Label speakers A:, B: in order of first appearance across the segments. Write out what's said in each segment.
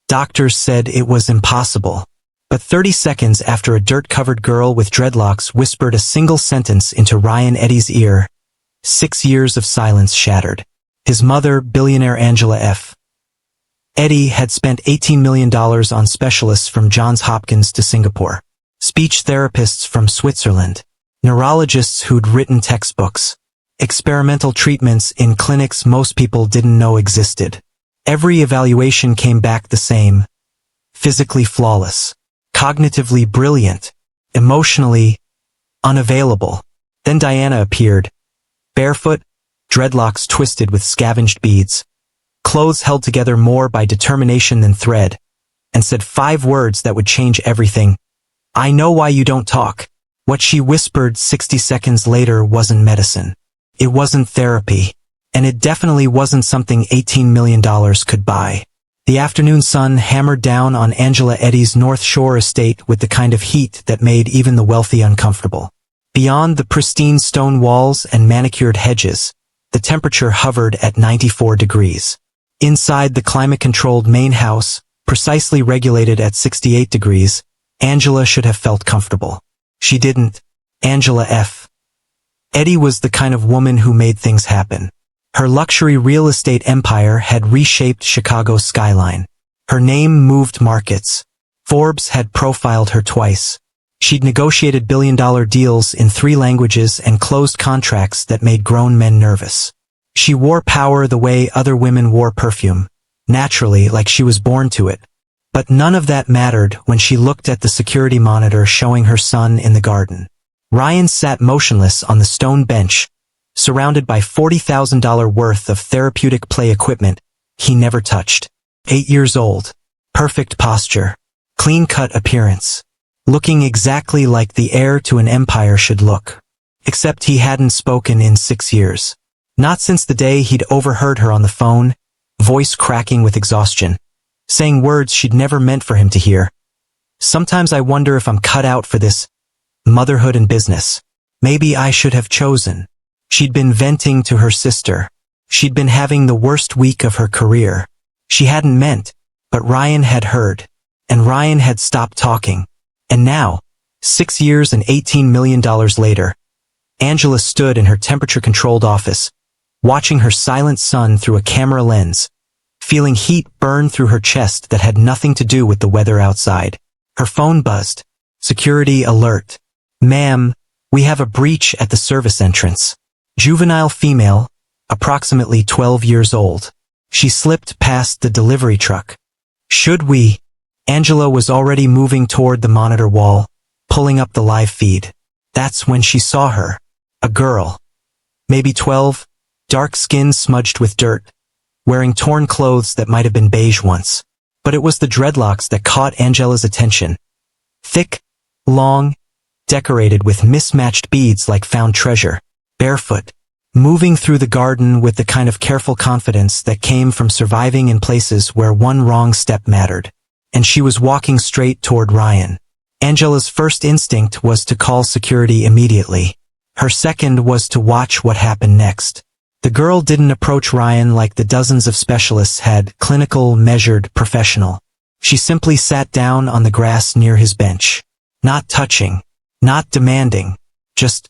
A: Doctors said it was impossible. But 30 seconds after a dirt-covered girl with dreadlocks whispered a single sentence into Ryan Eddy's ear, 6 years of silence shattered. His mother, billionaire Angela F. Eddy, had spent $18 million on specialists from Johns Hopkins to Singapore, speech therapists from Switzerland, neurologists who'd written textbooks, experimental treatments in clinics most people didn't know existed. Every evaluation came back the same: physically flawless, cognitively brilliant, emotionally unavailable. Then Diana appeared, barefoot, dreadlocks twisted with scavenged beads, clothes held together more by determination than thread, and said 5 words that would change everything. "I know why you don't talk." What she whispered 60 seconds later wasn't medicine. It wasn't therapy. And it definitely wasn't something $18 million could buy. The afternoon sun hammered down on Angela Eddy's North Shore estate with the kind of heat that made even the wealthy uncomfortable. Beyond the pristine stone walls and manicured hedges, the temperature hovered at 94 degrees. Inside the climate-controlled main house, precisely regulated at 68 degrees, Angela should have felt comfortable. She didn't. Angela F. Eddy was the kind of woman who made things happen. Her luxury real estate empire had reshaped Chicago's skyline. Her name moved markets. Forbes had profiled her twice. She'd negotiated billion-dollar deals in 3 languages and closed contracts that made grown men nervous. She wore power the way other women wore perfume, naturally, like she was born to it. But none of that mattered when she looked at the security monitor showing her son in the garden. Ryan sat motionless on the stone bench, surrounded by $40,000 worth of therapeutic play equipment he never touched. 8 years old, perfect posture, clean-cut appearance, looking exactly like the heir to an empire should look. Except he hadn't spoken in 6 years. Not since the day he'd overheard her on the phone, voice cracking with exhaustion, saying words she'd never meant for him to hear. "Sometimes I wonder if I'm cut out for this motherhood and business. Maybe I should have chosen." She'd been venting to her sister. She'd been having the worst week of her career. She hadn't meant, but Ryan had heard. And Ryan had stopped talking. And now, 6 years and $18 million later, Angela stood in her temperature-controlled office, watching her silent son through a camera lens, feeling heat burn through her chest that had nothing to do with the weather outside. Her phone buzzed. Security alert. "Ma'am, we have a breach at the service entrance." Juvenile female, approximately 12 years old. She slipped past the delivery truck. "Should we?" Angela was already moving toward the monitor wall, pulling up the live feed. That's when she saw her. A girl. Maybe 12, dark skin smudged with dirt, wearing torn clothes that might have been beige once. But it was the dreadlocks that caught Angela's attention. Thick, long, decorated with mismatched beads like found treasure. Barefoot, moving through the garden with the kind of careful confidence that came from surviving in places where one wrong step mattered. And she was walking straight toward Ryan. Angela's first instinct was to call security immediately. Her second was to watch what happened next. The girl didn't approach Ryan like the dozens of specialists had: clinical, measured, professional. She simply sat down on the grass near his bench. Not touching, not demanding, just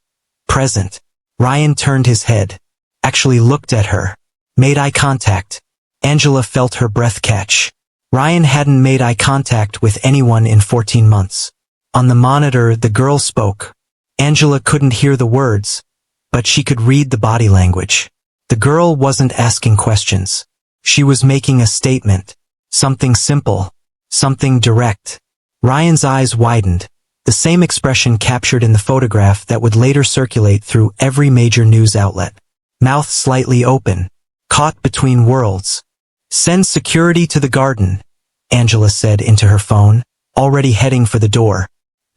A: present. Ryan turned his head, actually looked at her, made eye contact. Angela felt her breath catch. Ryan hadn't made eye contact with anyone in 14 months. On the monitor, the girl spoke. Angela couldn't hear the words, but she could read the body language. The girl wasn't asking questions. She was making a statement. Something simple. Something direct. Ryan's eyes widened. The same expression captured in the photograph that would later circulate through every major news outlet. Mouth slightly open. Caught between worlds. "Send security to the garden," Angela said into her phone, already heading for the door.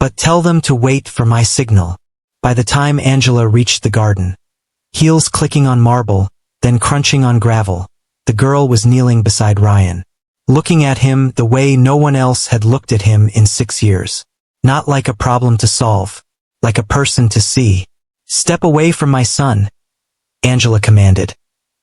A: "But tell them to wait for my signal." By the time Angela reached the garden, heels clicking on marble, then crunching on gravel, the girl was kneeling beside Ryan, looking at him the way no one else had looked at him in 6 years. Not like a problem to solve, like a person to see. "Step away from my son," Angela commanded.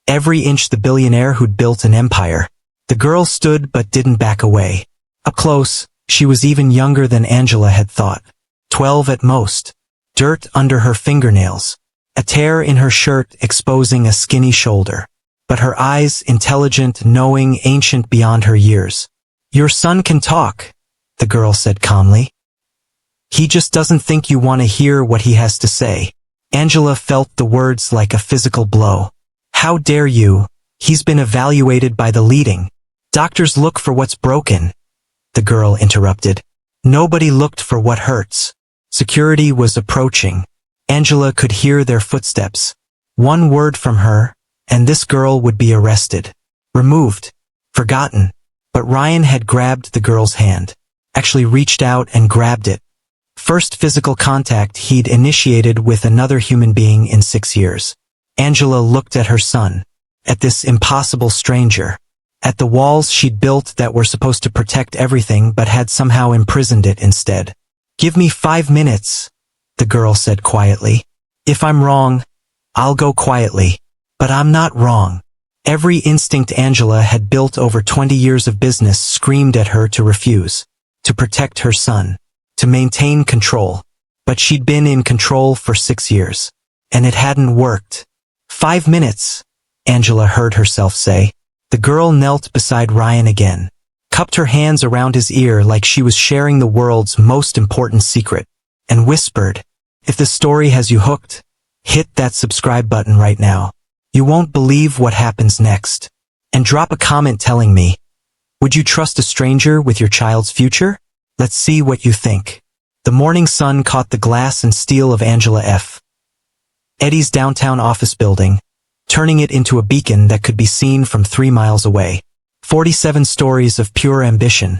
A: Every inch the billionaire who'd built an empire. The girl stood but didn't back away. Up close, she was even younger than Angela had thought. 12 at most. Dirt under her fingernails. A tear in her shirt exposing a skinny shoulder. But her eyes, intelligent, knowing, ancient beyond her years. "Your son can talk," the girl said calmly. "He just doesn't think you want to hear what he has to say." Angela felt the words like a physical blow. "How dare you? He's been evaluated by the leading. Doctors look for what's broken," the girl interrupted. "Nobody looked for what hurts." Security was approaching. Angela could hear their footsteps. One word from her, and this girl would be arrested. Removed. Forgotten. But Ryan had grabbed the girl's hand. Actually reached out and grabbed it. First physical contact he'd initiated with another human being in 6 years. Angela looked at her son. At this impossible stranger. At the walls she'd built that were supposed to protect everything but had somehow imprisoned it instead. "Give me 5 minutes," the girl said quietly. "If I'm wrong, I'll go quietly. But I'm not wrong." Every instinct Angela had built over 20 years of business screamed at her to refuse. To protect her son. To maintain control. But she'd been in control for 6 years. And it hadn't worked. 5 minutes, Angela heard herself say. The girl knelt beside Ryan again. Cupped her hands around his ear like she was sharing the world's most important secret. And whispered, "If the story has you hooked, hit that subscribe button right now. You won't believe what happens next. And drop a comment telling me, would you trust a stranger with your child's future? Let's see what you think." The morning sun caught the glass and steel of Angela F. Eddie's downtown office building, turning it into a beacon that could be seen from 3 miles away. 47 stories of pure ambition,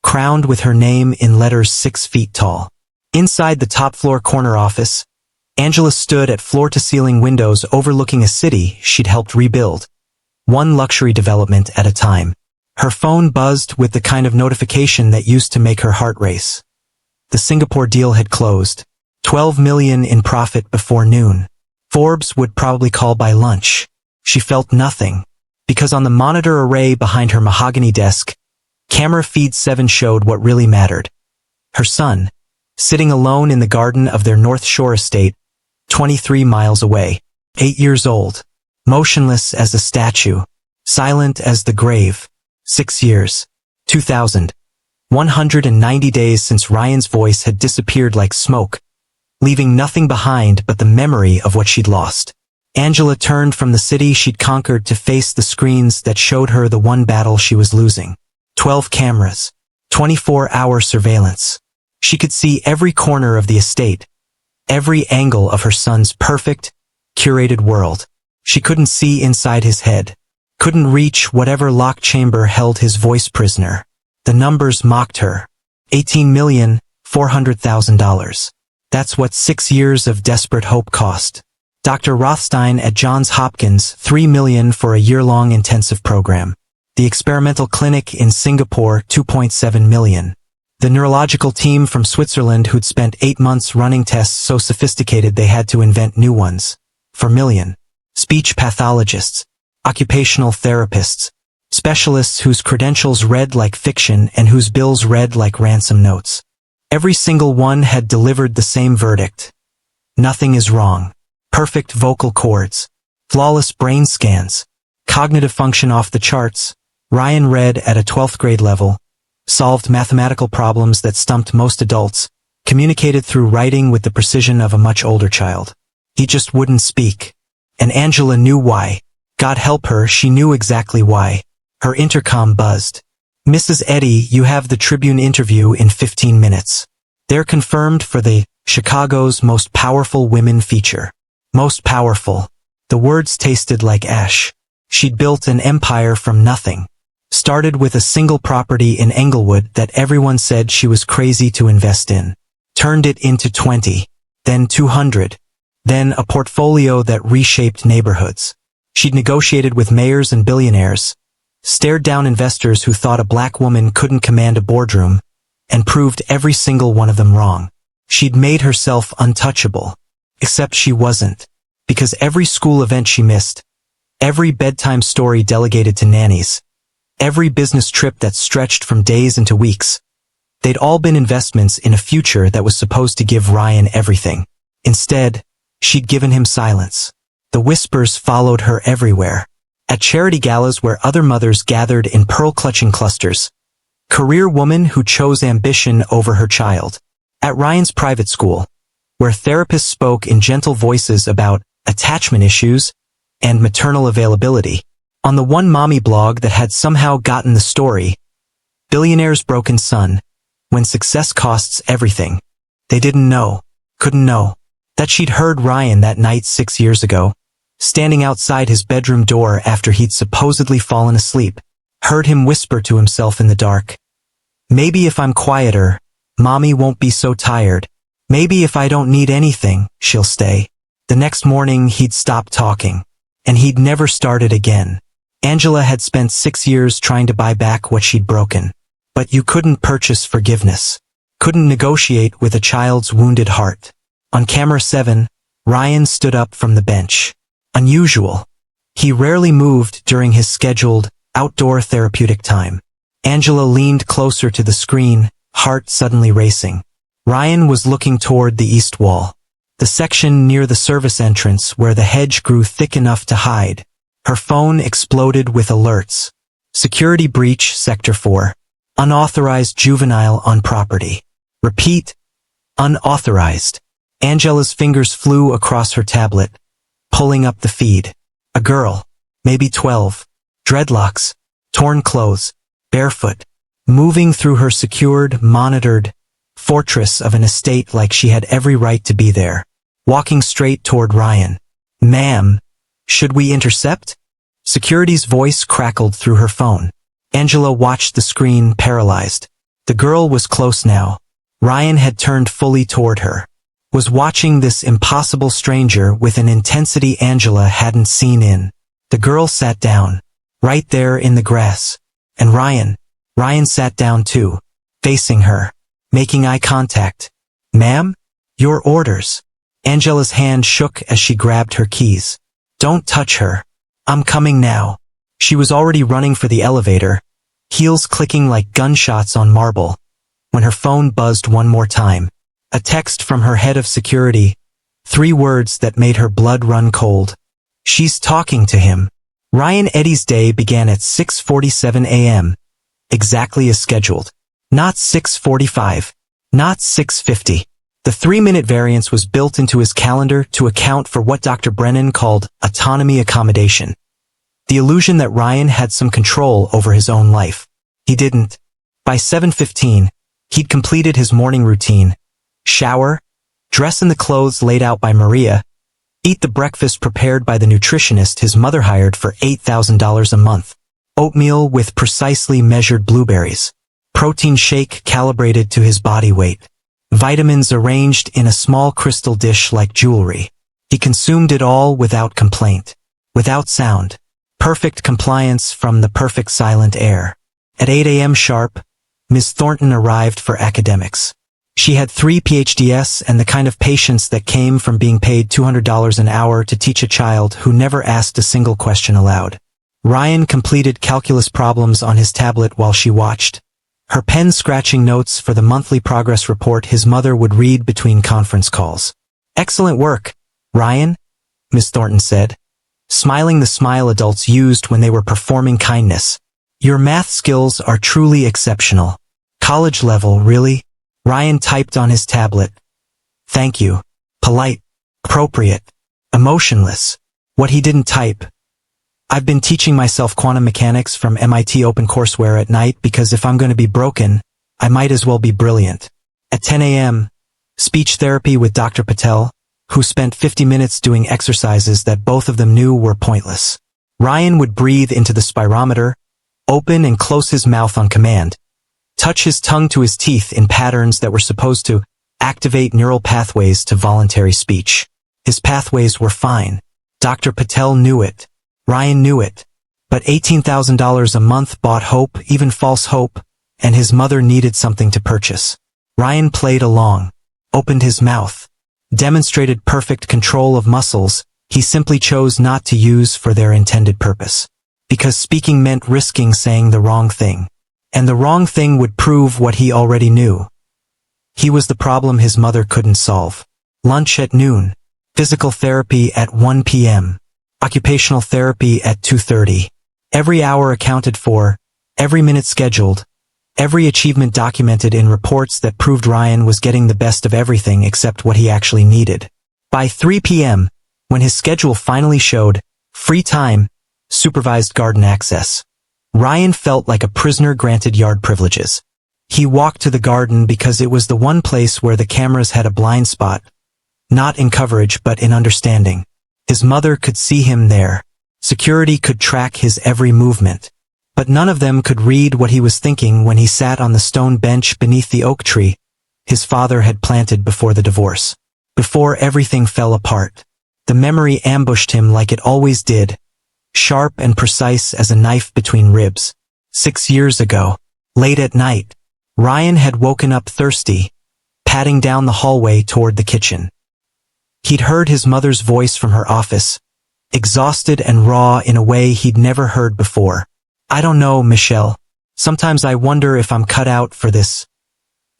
A: crowned with her name in letters 6 feet tall. Inside the top-floor corner office, Angela stood at floor-to-ceiling windows overlooking a city she'd helped rebuild, one luxury development at a time. Her phone buzzed with the kind of notification that used to make her heart race. The Singapore deal had closed. 12 million in profit before noon. Forbes would probably call by lunch. She felt nothing, because on the monitor array behind her mahogany desk, camera feed 7 showed what really mattered. Her son, sitting alone in the garden of their North Shore estate, 23 miles away, 8 years old, motionless as a statue, silent as the grave. 6 years. 2000. 190 days since Ryan's voice had disappeared like smoke, leaving nothing behind but the memory of what she'd lost. Angela turned from the city she'd conquered to face the screens that showed her the one battle she was losing. 12 cameras. 24-hour surveillance. She could see every corner of the estate, every angle of her son's perfect, curated world. She couldn't see inside his head, couldn't reach whatever locked chamber held his voice prisoner. The numbers mocked her. $18,400,000. That's what 6 years of desperate hope cost. Dr. Rothstein at Johns Hopkins, $3 million for a year-long intensive program. The experimental clinic in Singapore, $2.7 million. The neurological team from Switzerland who'd spent 8 months running tests so sophisticated they had to invent new ones. For $1 million. Speech pathologists. Occupational therapists. Specialists whose credentials read like fiction and whose bills read like ransom notes. Every single one had delivered the same verdict. Nothing is wrong. Perfect vocal cords. Flawless brain scans. Cognitive function off the charts. Ryan read at a 12th grade level. Solved mathematical problems that stumped most adults. Communicated through writing with the precision of a much older child. He just wouldn't speak. And Angela knew why. God help her, she knew exactly why. Her intercom buzzed. "Mrs. Eddy, you have the Tribune interview in 15 minutes. They're confirmed for the Chicago's Most Powerful Women feature." Most powerful. The words tasted like ash. She'd built an empire from nothing. Started with a single property in Englewood that everyone said she was crazy to invest in. Turned it into 20. Then 200. Then a portfolio that reshaped neighborhoods. She'd negotiated with mayors and billionaires, stared down investors who thought a black woman couldn't command a boardroom, and proved every single one of them wrong. She'd made herself untouchable. Except she wasn't. Because every school event she missed, every bedtime story delegated to nannies, every business trip that stretched from days into weeks. They'd all been investments in a future that was supposed to give Ryan everything. Instead, she'd given him silence. The whispers followed her everywhere. At charity galas where other mothers gathered in pearl-clutching clusters. Career woman who chose ambition over her child. At Ryan's private school, where therapists spoke in gentle voices about attachment issues and maternal availability. On the one mommy blog that had somehow gotten the story, Billionaire's broken son, when success costs everything. They didn't know, couldn't know, that she'd heard Ryan that night 6 years ago, standing outside his bedroom door after he'd supposedly fallen asleep, heard him whisper to himself in the dark. Maybe if I'm quieter, Mommy won't be so tired. Maybe if I don't need anything, she'll stay. The next morning he'd stopped talking, and he'd never started again. Angela had spent 6 years trying to buy back what she'd broken. But you couldn't purchase forgiveness. Couldn't negotiate with a child's wounded heart. On camera 7, Ryan stood up from the bench. Unusual. He rarely moved during his scheduled, outdoor therapeutic time. Angela leaned closer to the screen, heart suddenly racing. Ryan was looking toward the east wall. The section near the service entrance where the hedge grew thick enough to hide. Her phone exploded with alerts. Security breach, Sector 4. Unauthorized juvenile on property. Repeat. Unauthorized. Angela's fingers flew across her tablet, pulling up the feed. A girl, maybe 12, dreadlocks, torn clothes, barefoot, moving through her secured, monitored fortress of an estate like she had every right to be there, walking straight toward Ryan. Ma'am, should we intercept? Security's voice crackled through her phone. Angela watched the screen, paralyzed. The girl was close now. Ryan had turned fully toward her. Was watching this impossible stranger with an intensity Angela hadn't seen in. The girl sat down, right there in the grass. And Ryan sat down too, facing her, making eye contact. Ma'am? Your orders. Angela's hand shook as she grabbed her keys. Don't touch her. I'm coming now. She was already running for the elevator, heels clicking like gunshots on marble, when her phone buzzed one more time. A text from her head of security, 3 words that made her blood run cold. She's talking to him. Ryan Eddy's day began at 6:47 a.m., exactly as scheduled. Not 6:45, not 6:50. The 3-minute variance was built into his calendar to account for what Dr. Brennan called autonomy accommodation. The illusion that Ryan had some control over his own life. He didn't. By 7:15, he'd completed his morning routine. Shower, dress in the clothes laid out by Maria, eat the breakfast prepared by the nutritionist his mother hired for $8,000 a month, oatmeal with precisely measured blueberries, protein shake calibrated to his body weight, vitamins arranged in a small crystal dish like jewelry. He consumed it all without complaint, without sound. Perfect compliance from the perfect silent air. At 8 a.m. sharp, Ms. Thornton arrived for academics. She had 3 PhDs and the kind of patience that came from being paid $200 an hour to teach a child who never asked a single question aloud. Ryan completed calculus problems on his tablet while she watched, her pen scratching notes for the monthly progress report his mother would read between conference calls. Excellent work, Ryan, Ms. Thornton said, smiling the smile adults used when they were performing kindness. Your math skills are truly exceptional. College level, really? Ryan typed on his tablet. Thank you. Polite. Appropriate. Emotionless. What he didn't type. I've been teaching myself quantum mechanics from MIT OpenCourseWare at night because if I'm going to be broken, I might as well be brilliant. At 10 a.m., speech therapy with Dr. Patel, who spent 50 minutes doing exercises that both of them knew were pointless. Ryan would breathe into the spirometer, open and close his mouth on command, touch his tongue to his teeth in patterns that were supposed to activate neural pathways to voluntary speech. His pathways were fine. Dr. Patel knew it. Ryan knew it. But $18,000 a month bought hope, even false hope, and his mother needed something to purchase. Ryan played along, opened his mouth, demonstrated perfect control of muscles he simply chose not to use for their intended purpose. because speaking meant risking saying the wrong thing. And the wrong thing would prove what he already knew. He was the problem his mother couldn't solve. Lunch at noon. Physical therapy at 1 p.m. Occupational therapy at 2:30. Every hour accounted for, every minute scheduled, every achievement documented in reports that proved Ryan was getting the best of everything except what he actually needed. By 3 p.m., when his schedule finally showed free time, supervised garden access, Ryan felt like a prisoner granted yard privileges. He walked to the garden because it was the one place where the cameras had a blind spot, not in coverage but in understanding. His mother could see him there. Security could track his every movement. But none of them could read what he was thinking when he sat on the stone bench beneath the oak tree his father had planted before the divorce. Before everything fell apart. The memory ambushed him like it always did, sharp and precise as a knife between ribs. 6 years ago, late at night, Ryan had woken up thirsty, padding down the hallway toward the kitchen. He'd heard his mother's voice from her office, exhausted and raw in a way he'd never heard before. "I don't know, Michelle. Sometimes I wonder if I'm cut out for this.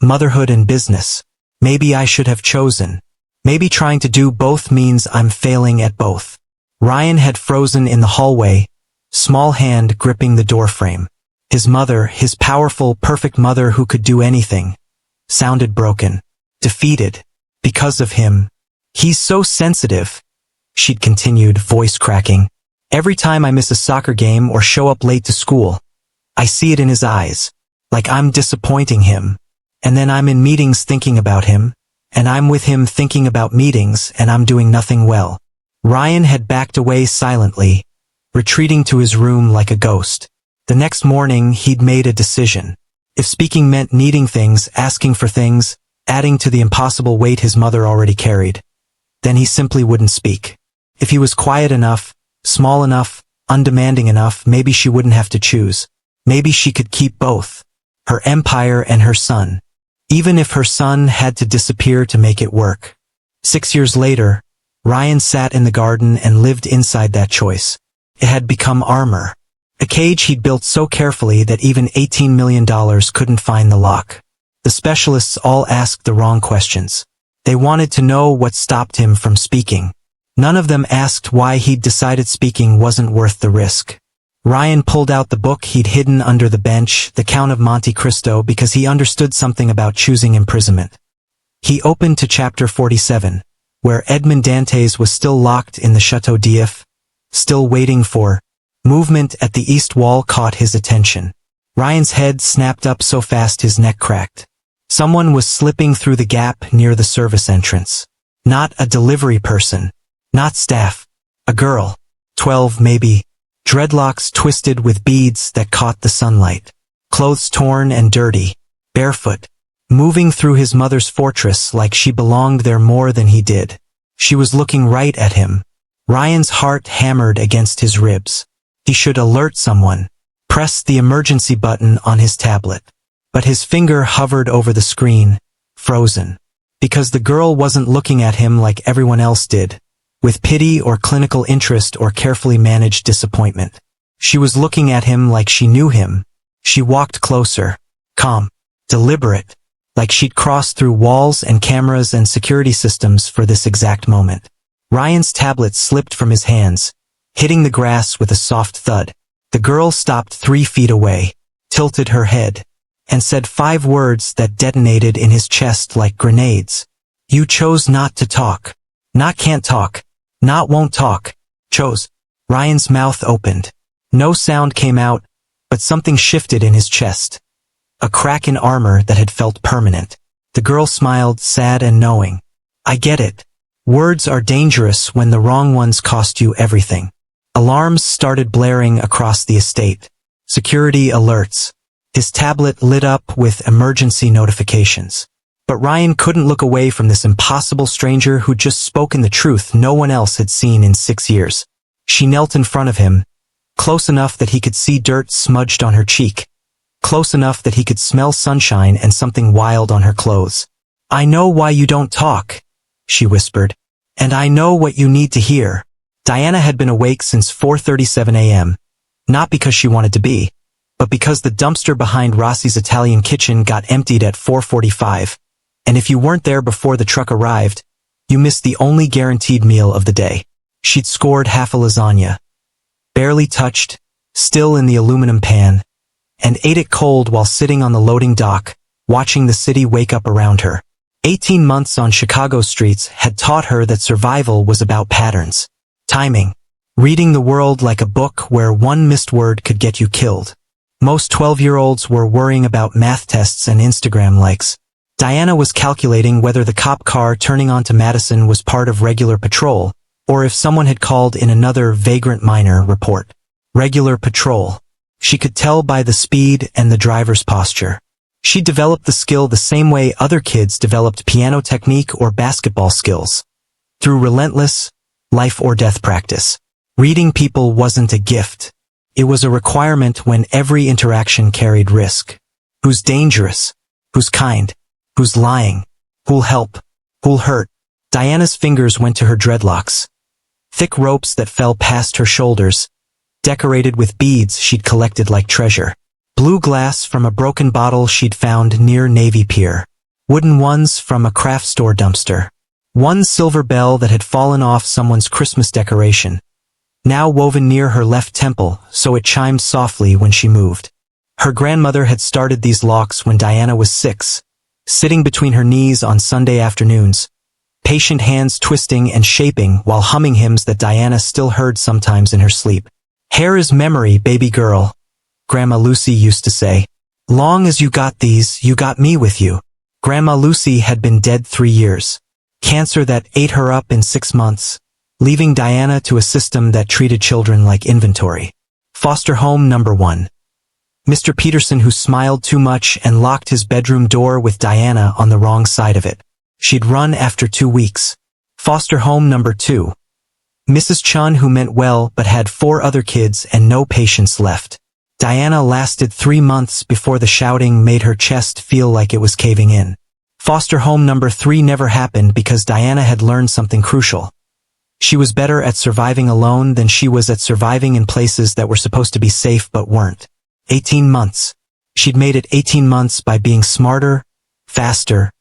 A: Motherhood and business. Maybe I should have chosen. Maybe trying to do both means I'm failing at both." Ryan had frozen in the hallway, small hand gripping the doorframe. His mother, his powerful, perfect mother who could do anything, sounded broken, defeated, because of him. "He's so sensitive," she'd continued, voice cracking. "Every time I miss a soccer game or show up late to school, I see it in his eyes, like I'm disappointing him. And then I'm in meetings thinking about him, and I'm with him thinking about meetings, and I'm doing nothing well." Ryan had backed away silently, retreating to his room like a ghost. The next morning he'd made a decision. If speaking meant needing things, asking for things, adding to the impossible weight his mother already carried, then he simply wouldn't speak. If he was quiet enough, small enough, undemanding enough, maybe she wouldn't have to choose. Maybe she could keep both, her empire and her son, even if her son had to disappear to make it work. 6 years later, Ryan sat in the garden and lived inside that choice. It had become armor, a cage he'd built so carefully that even $18 million couldn't find the lock. The specialists all asked the wrong questions. They wanted to know what stopped him from speaking. None of them asked why he'd decided speaking wasn't worth the risk. Ryan pulled out the book he'd hidden under the bench, The Count of Monte Cristo, because he understood something about choosing imprisonment. He opened to chapter 47, where Edmond Dantes was still locked in the Château d'If, still waiting for. Movement at the east wall caught his attention. Ryan's head snapped up so fast his neck cracked. Someone was slipping through the gap near the service entrance. Not a delivery person. Not staff. A girl. 12 maybe. Dreadlocks twisted with beads that caught the sunlight. Clothes torn and dirty. Barefoot. Moving through his mother's fortress like she belonged there more than he did. She was looking right at him. Ryan's heart hammered against his ribs. He should alert someone. Press the emergency button on his tablet. But his finger hovered over the screen, frozen. Because the girl wasn't looking at him like everyone else did, with pity or clinical interest or carefully managed disappointment. She was looking at him like she knew him. She walked closer, calm, deliberate, like she'd crossed through walls and cameras and security systems for this exact moment. Ryan's tablet slipped from his hands, hitting the grass with a soft thud. The girl stopped 3 feet away, tilted her head, and said 5 words that detonated in his chest like grenades. "You chose not to talk. Not can't talk. Not won't talk. Chose." Ryan's mouth opened. No sound came out, but something shifted in his chest. A crack in armor that had felt permanent. The girl smiled, sad and knowing. "I get it. Words are dangerous when the wrong ones cost you everything." Alarms started blaring across the estate. Security alerts. His tablet lit up with emergency notifications. But Ryan couldn't look away from this impossible stranger who'd just spoken the truth no one else had seen in 6 years. She knelt in front of him, close enough that he could see dirt smudged on her cheek, close enough that he could smell sunshine and something wild on her clothes. "I know why you don't talk," she whispered. "And I know what you need to hear." Diana had been awake since 4:37 a.m., Not because she wanted to be, but because the dumpster behind Rossi's Italian kitchen got emptied at 4:45, and if you weren't there before the truck arrived, you missed the only guaranteed meal of the day. She'd scored half a lasagna, barely touched, still in the aluminum pan, and ate it cold while sitting on the loading dock, watching the city wake up around her. 18 months on Chicago streets had taught her that survival was about patterns, timing, reading the world like a book where one missed word could get you killed. Most 12-year-olds were worrying about math tests and Instagram likes. Diana was calculating whether the cop car turning onto Madison was part of regular patrol, or if someone had called in another vagrant minor report. Regular patrol. She could tell by the speed and the driver's posture. She developed the skill the same way other kids developed piano technique or basketball skills. Through relentless, life-or-death practice. Reading people wasn't a gift. It was a requirement when every interaction carried risk. Who's dangerous? Who's kind? Who's lying? Who'll help? Who'll hurt? Diana's fingers went to her dreadlocks. Thick ropes that fell past her shoulders, decorated with beads she'd collected like treasure. Blue glass from a broken bottle she'd found near Navy Pier. Wooden ones from a craft store dumpster. One silver bell that had fallen off someone's Christmas decoration, now woven near her left temple so it chimed softly when she moved. Her grandmother had started these locks when Diana was 6, sitting between her knees on Sunday afternoons, patient hands twisting and shaping while humming hymns that Diana still heard sometimes in her sleep. Hair is memory, baby girl, Grandma Lucy used to say. Long as you got these, you got me with you. Grandma Lucy had been dead 3 years. Cancer that ate her up in 6 months, leaving Diana to a system that treated children like inventory. Foster home number 1. Mr. Peterson, who smiled too much and locked his bedroom door with Diana on the wrong side of it. She'd run after 2 weeks. Foster home number 2. Mrs. Chun, who meant well but had 4 other kids and no patience left. Diana lasted 3 months before the shouting made her chest feel like it was caving in. Foster home number 3 never happened because Diana had learned something crucial. She was better at surviving alone than she was at surviving in places that were supposed to be safe but weren't. 18 months. She'd made it 18 months by being smarter, faster,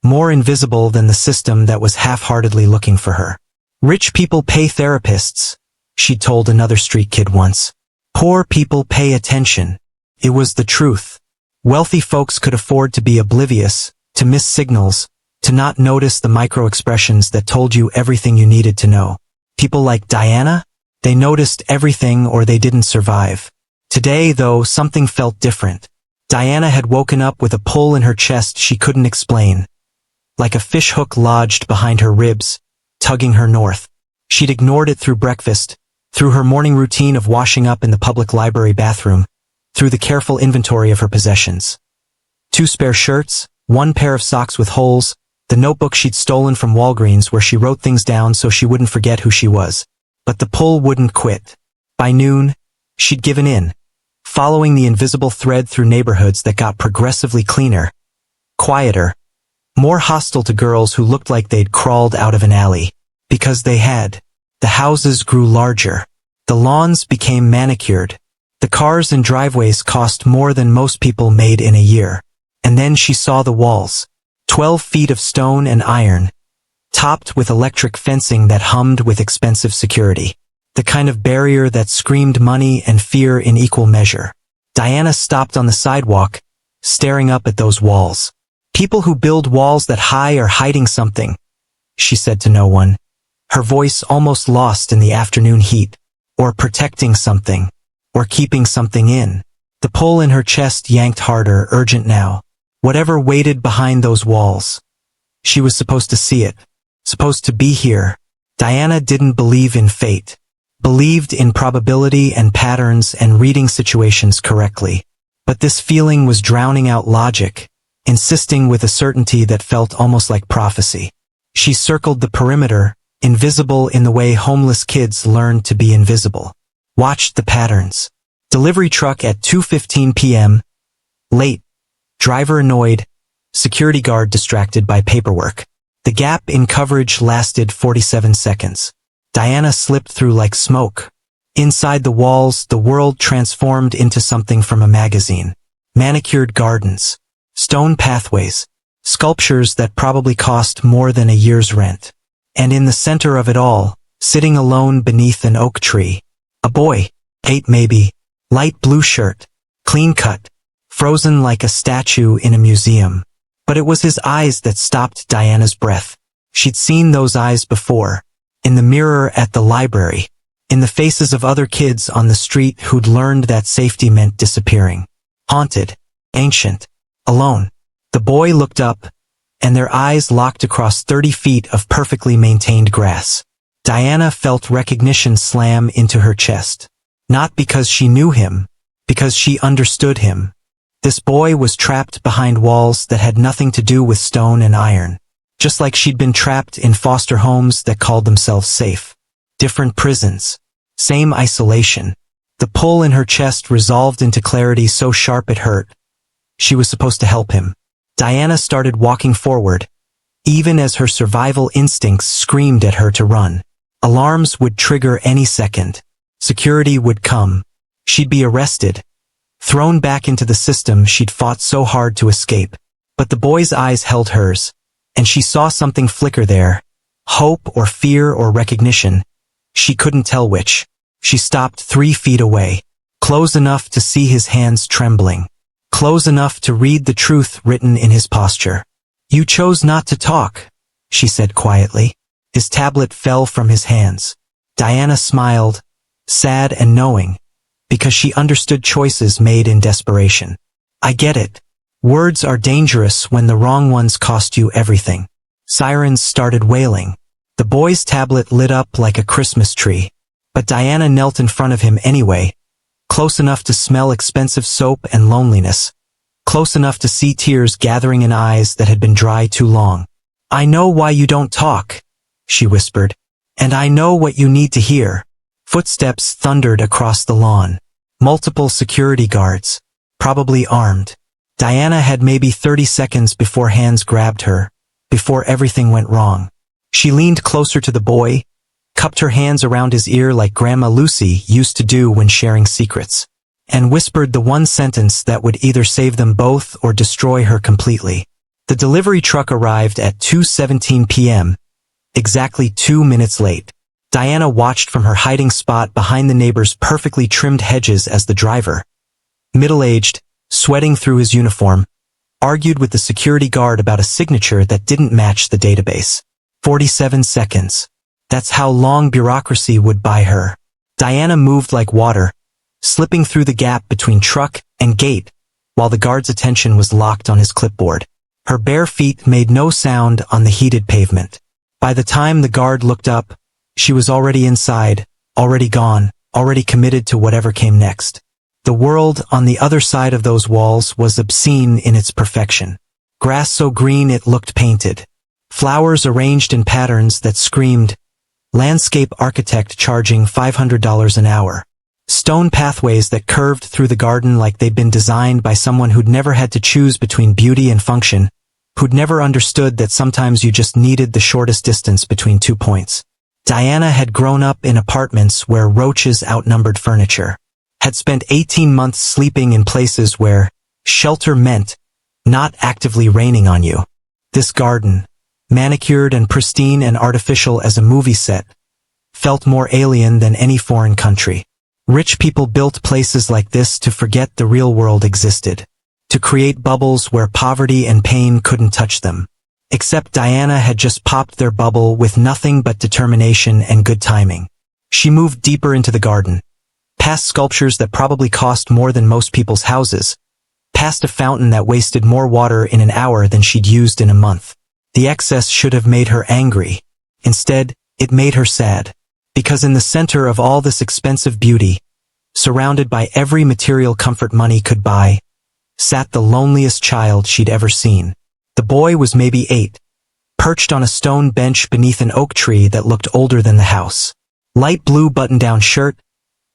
A: more invisible than the system that was half-heartedly looking for her. Rich people pay therapists, she'd told another street kid once. Poor people pay attention. It was the truth. Wealthy folks could afford to be oblivious, to miss signals, to not notice the micro-expressions that told you everything you needed to know. People like Diana? They noticed everything or they didn't survive. Today, though, something felt different. Diana had woken up with a pull in her chest she couldn't explain. Like a fish hook lodged behind her ribs, tugging her north. She'd ignored it through breakfast, through her morning routine of washing up in the public library bathroom, through the careful inventory of her possessions. 2 spare shirts, 1 pair of socks with holes, the notebook she'd stolen from Walgreens where she wrote things down so she wouldn't forget who she was. But the pull wouldn't quit. By noon, she'd given in, following the invisible thread through neighborhoods that got progressively cleaner, quieter, more hostile to girls who looked like they'd crawled out of an alley. Because they had. The houses grew larger. The lawns became manicured. The cars and driveways cost more than most people made in a year. And then she saw the walls. 12 feet of stone and iron, topped with electric fencing that hummed with expensive security. The kind of barrier that screamed money and fear in equal measure. Diana stopped on the sidewalk, staring up at those walls. People who build walls that high are hiding something, she said to no one, her voice almost lost in the afternoon heat, or protecting something, or keeping something in. The pull in her chest yanked harder, urgent now. Whatever waited behind those walls. She was supposed to see it, supposed to be here. Diana didn't believe in fate, believed in probability and patterns and reading situations correctly. But this feeling was drowning out logic, insisting with a certainty that felt almost like prophecy. She circled the perimeter, invisible in the way homeless kids learned to be invisible. Watched the patterns. Delivery truck at 2:15 p.m. Late. Driver annoyed. Security guard distracted by paperwork. The gap in coverage lasted 47 seconds. Diana slipped through like smoke. Inside the walls, the world transformed into something from a magazine. Manicured gardens, stone pathways, sculptures that probably cost more than a year's rent. And in the center of it all, sitting alone beneath an oak tree, a boy, 8 maybe, light blue shirt, clean cut, frozen like a statue in a museum. But it was his eyes that stopped Diana's breath. She'd seen those eyes before, in the mirror at the library, in the faces of other kids on the street who'd learned that safety meant disappearing. Haunted, ancient, alone. The boy looked up, and their eyes locked across 30 feet of perfectly maintained grass. Diana felt recognition slam into her chest. Not because she knew him, because she understood him. This boy was trapped behind walls that had nothing to do with stone and iron. Just like she'd been trapped in foster homes that called themselves safe. Different prisons. Same isolation. The pull in her chest resolved into clarity so sharp it hurt. She was supposed to help him. Diana started walking forward, even as her survival instincts screamed at her to run. Alarms would trigger any second. Security would come. She'd be arrested. Thrown back into the system she'd fought so hard to escape. But the boy's eyes held hers, and she saw something flicker there. Hope or fear or recognition. She couldn't tell which. She stopped 3 feet away, close enough to see his hands trembling, close enough to read the truth written in his posture. "You chose not to talk," she said quietly. His tablet fell from his hands. Diana smiled, sad and knowing, because she understood choices made in desperation. "I get it. Words are dangerous when the wrong ones cost you everything." Sirens started wailing. The boy's tablet lit up like a Christmas tree. But Diana knelt in front of him anyway, close enough to smell expensive soap and loneliness, close enough to see tears gathering in eyes that had been dry too long. "I know why you don't talk," she whispered, "and I know what you need to hear." Footsteps thundered across the lawn. Multiple security guards, probably armed. Diana had maybe 30 seconds before hands grabbed her, before everything went wrong. She leaned closer to the boy, cupped her hands around his ear like Grandma Lucy used to do when sharing secrets, and whispered the one sentence that would either save them both or destroy her completely. The delivery truck arrived at 2:17 p.m., exactly 2 minutes late. Diana watched from her hiding spot behind the neighbor's perfectly trimmed hedges as the driver, middle-aged, sweating through his uniform, argued with the security guard about a signature that didn't match the database. 47 seconds. That's how long bureaucracy would buy her. Diana moved like water, slipping through the gap between truck and gate, while the guard's attention was locked on his clipboard. Her bare feet made no sound on the heated pavement. By the time the guard looked up, she was already inside, already gone, already committed to whatever came next. The world on the other side of those walls was obscene in its perfection. Grass so green it looked painted. Flowers arranged in patterns that screamed, landscape architect charging $500 an hour. Stone pathways that curved through the garden like they'd been designed by someone who'd never had to choose between beauty and function, who'd never understood that sometimes you just needed the shortest distance between 2 points. Diana had grown up in apartments where roaches outnumbered furniture, had spent 18 months sleeping in places where shelter meant not actively raining on you. This garden, manicured and pristine and artificial as a movie set, felt more alien than any foreign country. Rich people built places like this to forget the real world existed, to create bubbles where poverty and pain couldn't touch them. Except Diana had just popped their bubble with nothing but determination and good timing. She moved deeper into the garden, past sculptures that probably cost more than most people's houses, past a fountain that wasted more water in an hour than she'd used in a month. The excess should have made her angry. Instead, it made her sad. Because in the center of all this expensive beauty, surrounded by every material comfort money could buy, sat the loneliest child she'd ever seen. The boy was maybe 8, perched on a stone bench beneath an oak tree that looked older than the house. Light blue button-down shirt,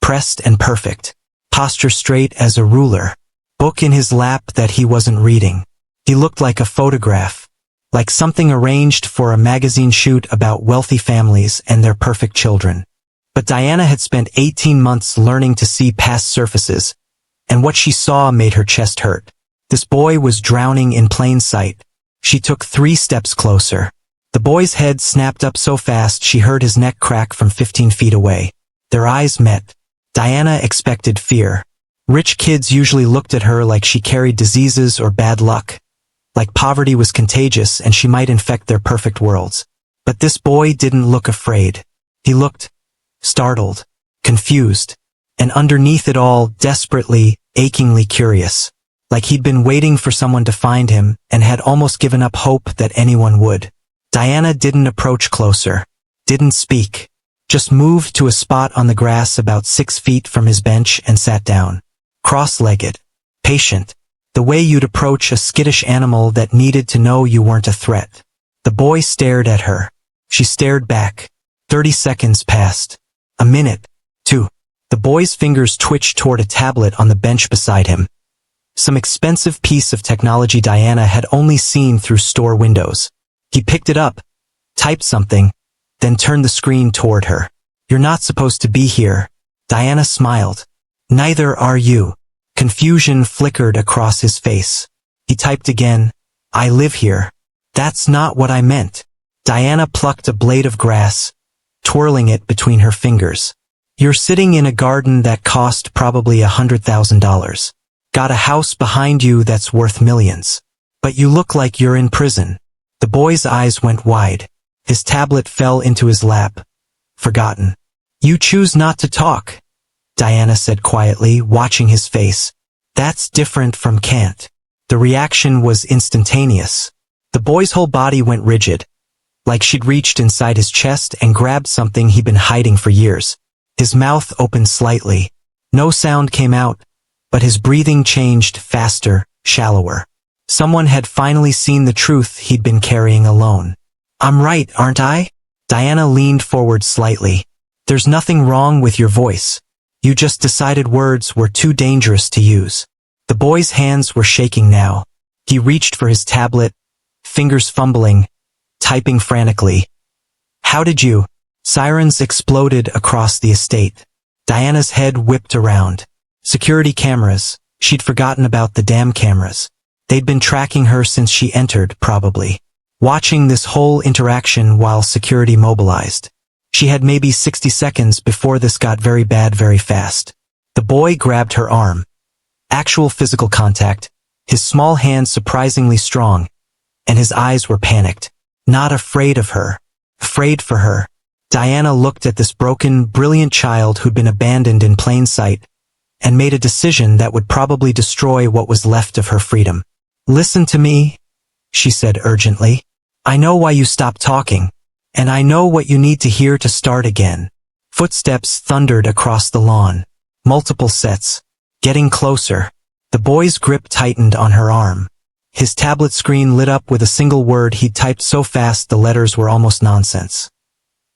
A: pressed and perfect, posture straight as a ruler, book in his lap that he wasn't reading. He looked like a photograph, like something arranged for a magazine shoot about wealthy families and their perfect children. But Diana had spent 18 months learning to see past surfaces, and what she saw made her chest hurt. This boy was drowning in plain sight. She took 3 steps closer. The boy's head snapped up so fast she heard his neck crack from 15 feet away. Their eyes met. Diana expected fear. Rich kids usually looked at her like she carried diseases or bad luck, like poverty was contagious and she might infect their perfect worlds. But this boy didn't look afraid. He looked startled, confused, and underneath it all, desperately, achingly curious. Like he'd been waiting for someone to find him and had almost given up hope that anyone would. Diana didn't approach closer, didn't speak, just moved to a spot on the grass about 6 feet from his bench and sat down. Cross-legged, patient, the way you'd approach a skittish animal that needed to know you weren't a threat. The boy stared at her. She stared back. 30 seconds passed. A minute. 2. The boy's fingers twitched toward a tablet on the bench beside him. Some expensive piece of technology Diana had only seen through store windows. He picked it up, typed something, then turned the screen toward her. "You're not supposed to be here." Diana smiled. "Neither are you." Confusion flickered across his face. He typed again, "I live here." "That's not what I meant." Diana plucked a blade of grass, twirling it between her fingers. "You're sitting in a garden that cost probably $100,000. Got a house behind you that's worth millions. But you look like you're in prison." The boy's eyes went wide. His tablet fell into his lap. "Forgotten." "You choose not to talk," Diana said quietly, watching his face. "That's different from can't." The reaction was instantaneous. The boy's whole body went rigid, like she'd reached inside his chest and grabbed something he'd been hiding for years. His mouth opened slightly. No sound came out, but his breathing changed faster, shallower. Someone had finally seen the truth he'd been carrying alone. "I'm right, aren't I?" Diana leaned forward slightly. "There's nothing wrong with your voice. You just decided words were too dangerous to use." The boy's hands were shaking now. He reached for his tablet, fingers fumbling, typing frantically. "How did you?" Sirens exploded across the estate. Diana's head whipped around. Security cameras. She'd forgotten about the damn cameras. They'd been tracking her since she entered, probably. Watching this whole interaction while security mobilized. She had maybe 60 seconds before this got very bad very fast. The boy grabbed her arm. Actual physical contact, his small hands surprisingly strong, and his eyes were panicked. Not afraid of her. Afraid for her. Diana looked at this broken, brilliant child who'd been abandoned in plain sight, and made a decision that would probably destroy what was left of her freedom. "Listen to me," she said urgently. "I know why you stopped talking, and I know what you need to hear to start again." Footsteps thundered across the lawn. Multiple sets. Getting closer. The boy's grip tightened on her arm. His tablet screen lit up with a single word he'd typed so fast the letters were almost nonsense.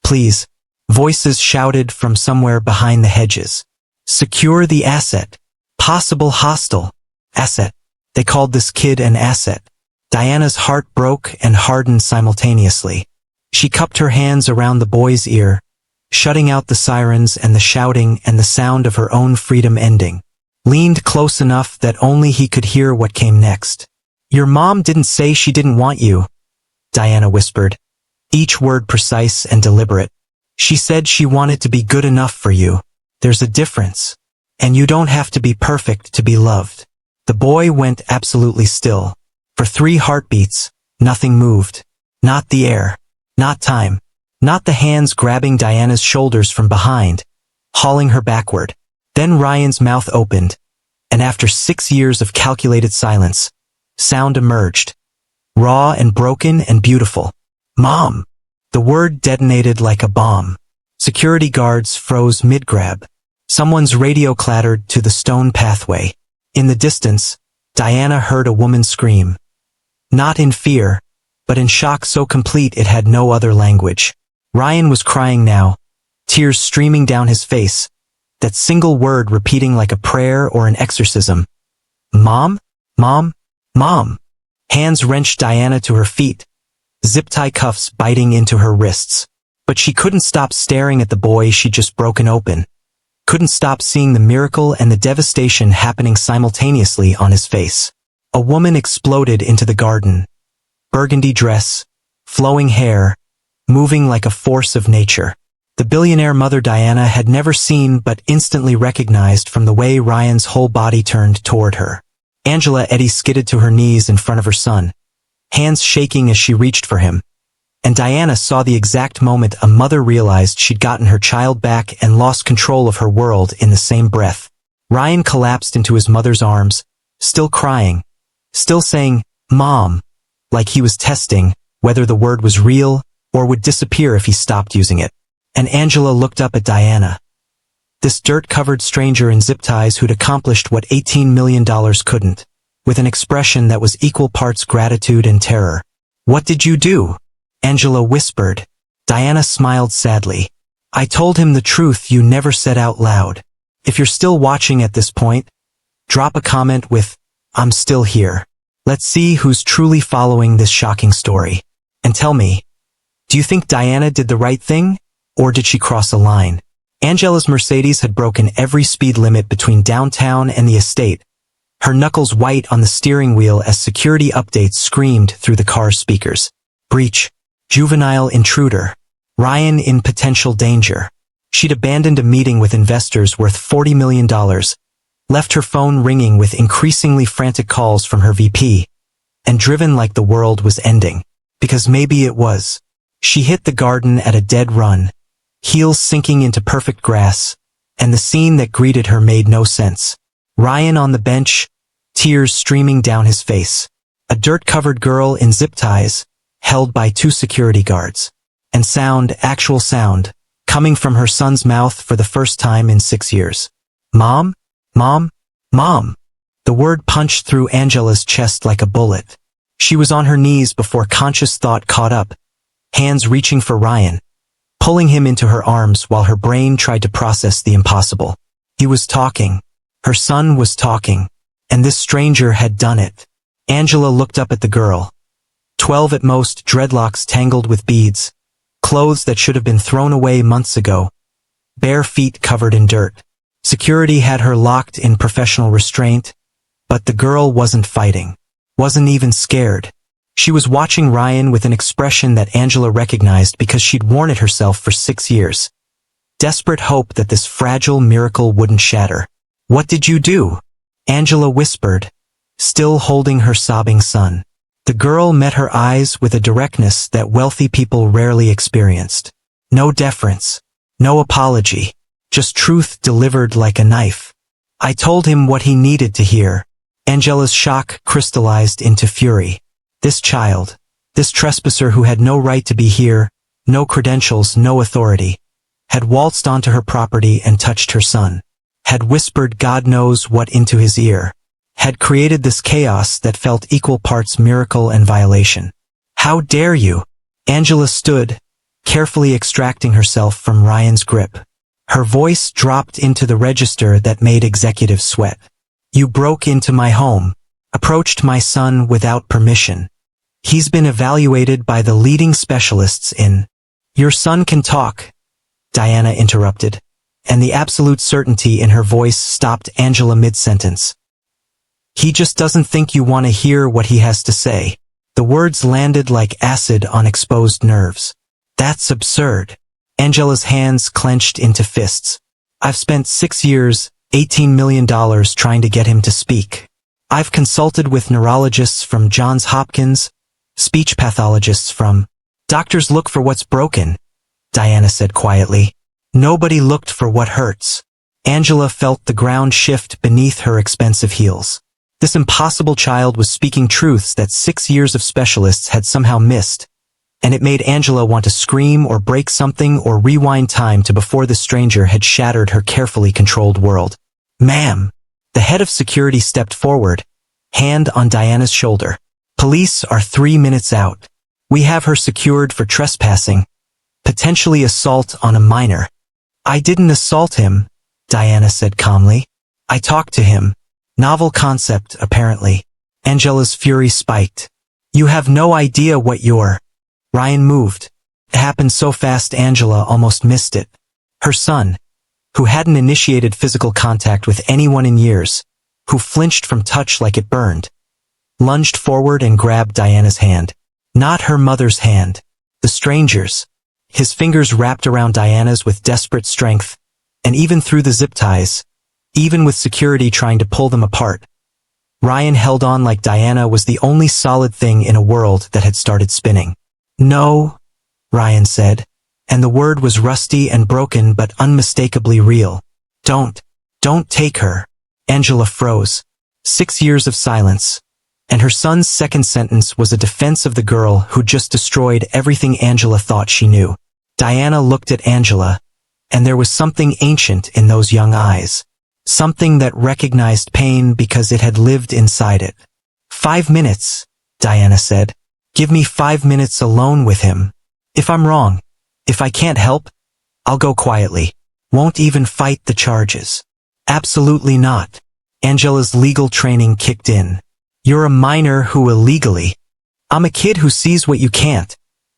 A: "Please." Voices shouted from somewhere behind the hedges. "Secure the asset. Possible hostile. Asset." They called this kid an asset. Diana's heart broke and hardened simultaneously. She cupped her hands around the boy's ear, shutting out the sirens and the shouting and the sound of her own freedom ending. Leaned close enough that only he could hear what came next. "Your mom didn't say she didn't want you," Diana whispered, each word precise and deliberate. "She said she wanted to be good enough for you. There's a difference. And you don't have to be perfect to be loved." The boy went absolutely still. For 3 heartbeats, nothing moved. Not the air. Not time. Not the hands grabbing Diana's shoulders from behind, hauling her backward. Then Ryan's mouth opened, and after 6 years of calculated silence, sound emerged. Raw and broken and beautiful. "Mom!" The word detonated like a bomb. Security guards froze mid-grab. Someone's radio clattered to the stone pathway. In the distance, Diana heard a woman scream. Not in fear, but in shock so complete it had no other language. Ryan was crying now, tears streaming down his face, that single word repeating like a prayer or an exorcism. "Mom? Mom? Mom!" Hands wrenched Diana to her feet, zip-tie cuffs biting into her wrists. But she couldn't stop staring at the boy she'd just broken open. Couldn't stop seeing the miracle and the devastation happening simultaneously on his face. A woman exploded into the garden. Burgundy dress, flowing hair, moving like a force of nature. The billionaire mother Diana had never seen but instantly recognized from the way Ryan's whole body turned toward her. Angela Eddy skidded to her knees in front of her son, hands shaking as she reached for him. And Diana saw the exact moment a mother realized she'd gotten her child back and lost control of her world in the same breath. Ryan collapsed into his mother's arms, still crying, still saying, "Mom," like he was testing whether the word was real or would disappear if he stopped using it. And Angela looked up at Diana. This dirt-covered stranger in zip ties who'd accomplished what $18 million couldn't, with an expression that was equal parts gratitude and terror. "What did you do?" Angela whispered. Diana smiled sadly. "I told him the truth you never said out loud. If you're still watching at this point, drop a comment with, 'I'm still here.' Let's see who's truly following this shocking story. And tell me, do you think Diana did the right thing, or did she cross a line?" Angela's Mercedes had broken every speed limit between downtown and the estate, her knuckles white on the steering wheel as security updates screamed through the car's speakers. Breach. Juvenile intruder. Ryan in potential danger. She'd abandoned a meeting with investors worth $40 million, left her phone ringing with increasingly frantic calls from her VP, and driven like the world was ending. Because maybe it was. She hit the garden at a dead run, heels sinking into perfect grass, and the scene that greeted her made no sense. Ryan on the bench, tears streaming down his face. A dirt-covered girl in zip ties, held by 2 security guards. And sound, actual sound, coming from her son's mouth for the first time in 6 years. "Mom? Mom? Mom!" The word punched through Angela's chest like a bullet. She was on her knees before conscious thought caught up, hands reaching for Ryan, pulling him into her arms while her brain tried to process the impossible. He was talking. Her son was talking. And this stranger had done it. Angela looked up at the girl. 12 at most, dreadlocks tangled with beads, clothes that should have been thrown away months ago, bare feet covered in dirt. Security had her locked in professional restraint, but the girl wasn't fighting, wasn't even scared. She was watching Ryan with an expression that Angela recognized because she'd worn it herself for 6 years. Desperate hope that this fragile miracle wouldn't shatter. "What did you do?" Angela whispered, still holding her sobbing son. The girl met her eyes with a directness that wealthy people rarely experienced. No deference, no apology, just truth delivered like a knife. "I told him what he needed to hear." Angela's shock crystallized into fury. This child, this trespasser who had no right to be here, no credentials, no authority, had waltzed onto her property and touched her son, had whispered God knows what into his ear, had created this chaos that felt equal parts miracle and violation. "How dare you?" Angela stood, carefully extracting herself from Ryan's grip. Her voice dropped into the register that made executives sweat. "You broke into my home, approached my son without permission. He's been evaluated by the leading specialists in—" "Your son can talk," Diana interrupted, and the absolute certainty in her voice stopped Angela mid-sentence. "He just doesn't think you want to hear what he has to say." The words landed like acid on exposed nerves. "That's absurd." Angela's hands clenched into fists. "I've spent 6 years, $18 million trying to get him to speak. I've consulted with neurologists from Johns Hopkins, speech pathologists from—" "Doctors look for what's broken," Diana said quietly. "Nobody looked for what hurts." Angela felt the ground shift beneath her expensive heels. This impossible child was speaking truths that 6 years of specialists had somehow missed, and it made Angela want to scream or break something or rewind time to before the stranger had shattered her carefully controlled world. "Ma'am." The head of security stepped forward, hand on Diana's shoulder. "Police are 3 minutes out. We have her secured for trespassing, potentially assault on a minor." "I didn't assault him," Diana said calmly. "I talked to him." Novel concept, apparently. Angela's fury spiked. "You have no idea what you're—" Ryan moved, It happened so fast Angela almost missed it. Her son, who hadn't initiated physical contact with anyone in years, who flinched from touch like it burned, lunged forward and grabbed Diana's hand. Not her mother's hand, the stranger's. His fingers wrapped around Diana's with desperate strength, and even through the zip ties, even with security trying to pull them apart, Ryan held on like Diana was the only solid thing in a world that had started spinning. "No," Ryan said, and the word was rusty and broken but unmistakably real. Don't take her." Angela froze. 6 years of silence. And her son's second sentence was a defense of the girl who just destroyed everything Angela thought she knew. Diana looked at Angela, and there was something ancient in those young eyes. Something that recognized pain because it had lived inside it. 5 minutes, Diana said. "Give me 5 minutes alone with him. If I'm wrong, if I can't help, I'll go quietly. Won't even fight the charges." "Absolutely not." Angela's legal training kicked in. "You're a minor who illegally—" "I'm a kid who sees what you can't,"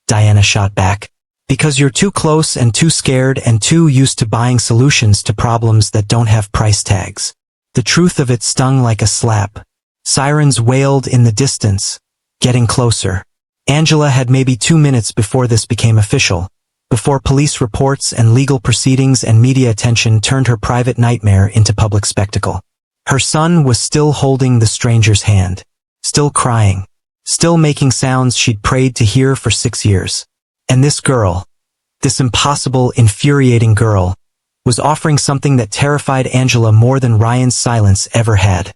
A: Diana shot back. "Because you're too close and too scared and too used to buying solutions to problems that don't have price tags." The truth of it stung like a slap. Sirens wailed in the distance, getting closer. Angela had maybe 2 minutes before this became official, before police reports and legal proceedings and media attention turned her private nightmare into public spectacle. Her son was still holding the stranger's hand, still crying, still making sounds she'd prayed to hear for 6 years. And this girl, this impossible, infuriating girl, was offering something that terrified Angela more than Ryan's silence ever had.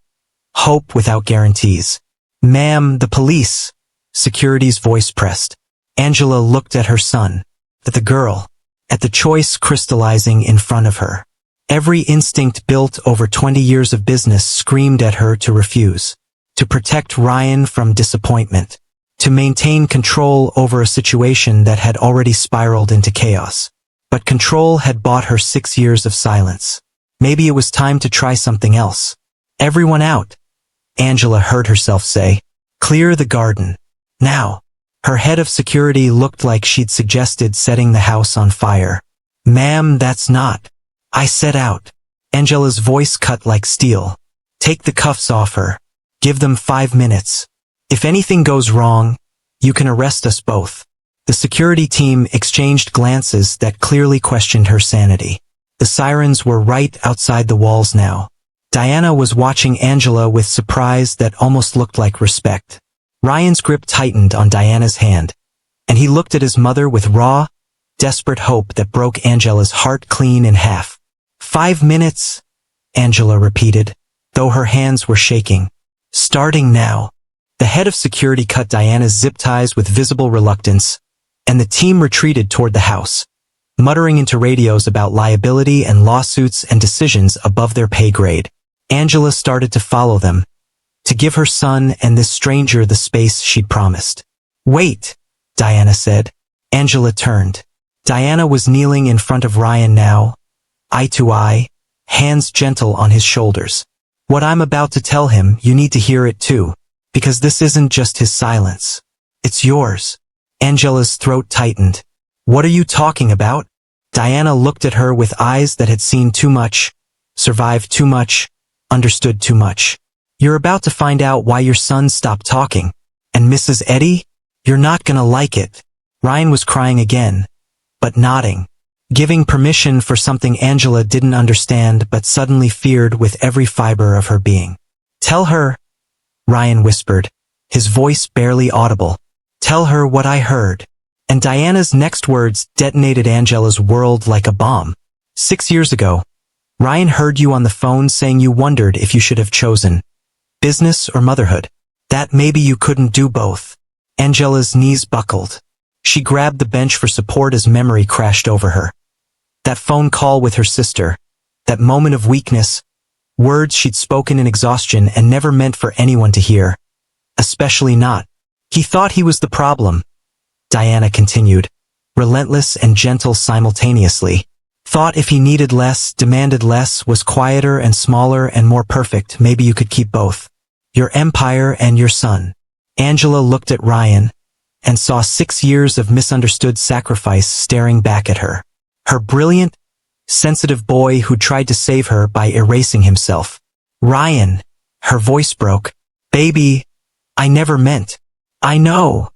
A: Hope without guarantees. "Ma'am, the police." Security's voice pressed. Angela looked at her son, at the girl, at the choice crystallizing in front of her. Every instinct built over 20 years of business screamed at her to refuse, to protect Ryan from disappointment, to maintain control over a situation that had already spiraled into chaos. But control had bought her 6 years of silence. Maybe it was time to try something else. "Everyone out," Angela heard herself say. "Clear the garden. Now." Her head of security looked like she'd suggested setting the house on fire. "Ma'am, that's not. I said out." Angela's voice cut like steel. "Take the cuffs off her. Give them 5 minutes. If anything goes wrong, you can arrest us both." The security team exchanged glances that clearly questioned her sanity. The sirens were right outside the walls now. Diana was watching Angela with surprise that almost looked like respect. Ryan's grip tightened on Diana's hand, and he looked at his mother with raw, desperate hope that broke Angela's heart clean in half. 5 minutes, Angela repeated, though her hands were shaking. "Starting now." The head of security cut Diana's zip ties with visible reluctance, and the team retreated toward the house, muttering into radios about liability and lawsuits and decisions above their pay grade. Angela started to follow them, to give her son and this stranger the space she'd promised. "Wait," Diana said. Angela turned. Diana was kneeling in front of Ryan now, eye to eye, hands gentle on his shoulders. "What I'm about to tell him, you need to hear it too, because this isn't just his silence. It's yours." Angela's throat tightened. "What are you talking about?" Diana looked at her with eyes that had seen too much, survived too much, understood too much. "You're about to find out why your son stopped talking. And Mrs. Eddy? You're not gonna like it." Ryan was crying again, but nodding, giving permission for something Angela didn't understand but suddenly feared with every fiber of her being. "Tell her," Ryan whispered, his voice barely audible. "Tell her what I heard." And Diana's next words detonated Angela's world like a bomb. 6 years ago, Ryan heard you on the phone saying you wondered if you should have chosen business or motherhood. That maybe you couldn't do both. Angela's knees buckled. She grabbed the bench for support as memory crashed over her. That phone call with her sister, that moment of weakness, words she'd spoken in exhaustion and never meant for anyone to hear. Especially not. "He thought he was the problem," Diana continued, relentless and gentle simultaneously. "Thought if he needed less, demanded less, was quieter and smaller and more perfect, maybe you could keep both. Your empire and your son." Angela looked at Ryan, and saw 6 years of misunderstood sacrifice staring back at her. Her brilliant, sensitive boy who tried to save her by erasing himself. Ryan, her voice broke. Baby, I never meant. I know,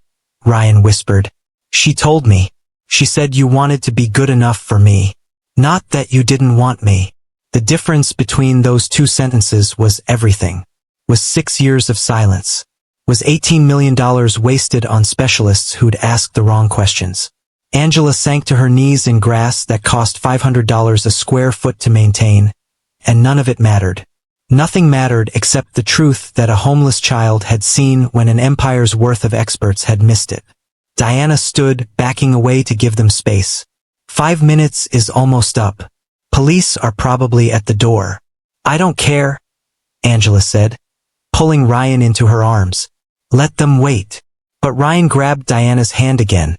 A: Ryan whispered. She told me. She said you wanted to be good enough for me. Not that you didn't want me. The difference between those two sentences was everything. Was 6 years of silence. Was $18 million wasted on specialists who'd asked the wrong questions. Angela sank to her knees in grass that cost $500 a square foot to maintain, and none of it mattered. Nothing mattered except the truth that a homeless child had seen when an empire's worth of experts had missed it. Diana stood, backing away to give them space. 5 minutes is almost up. Police are probably at the door. I don't care, Angela said, pulling Ryan into her arms. Let them wait. But Ryan grabbed Diana's hand again,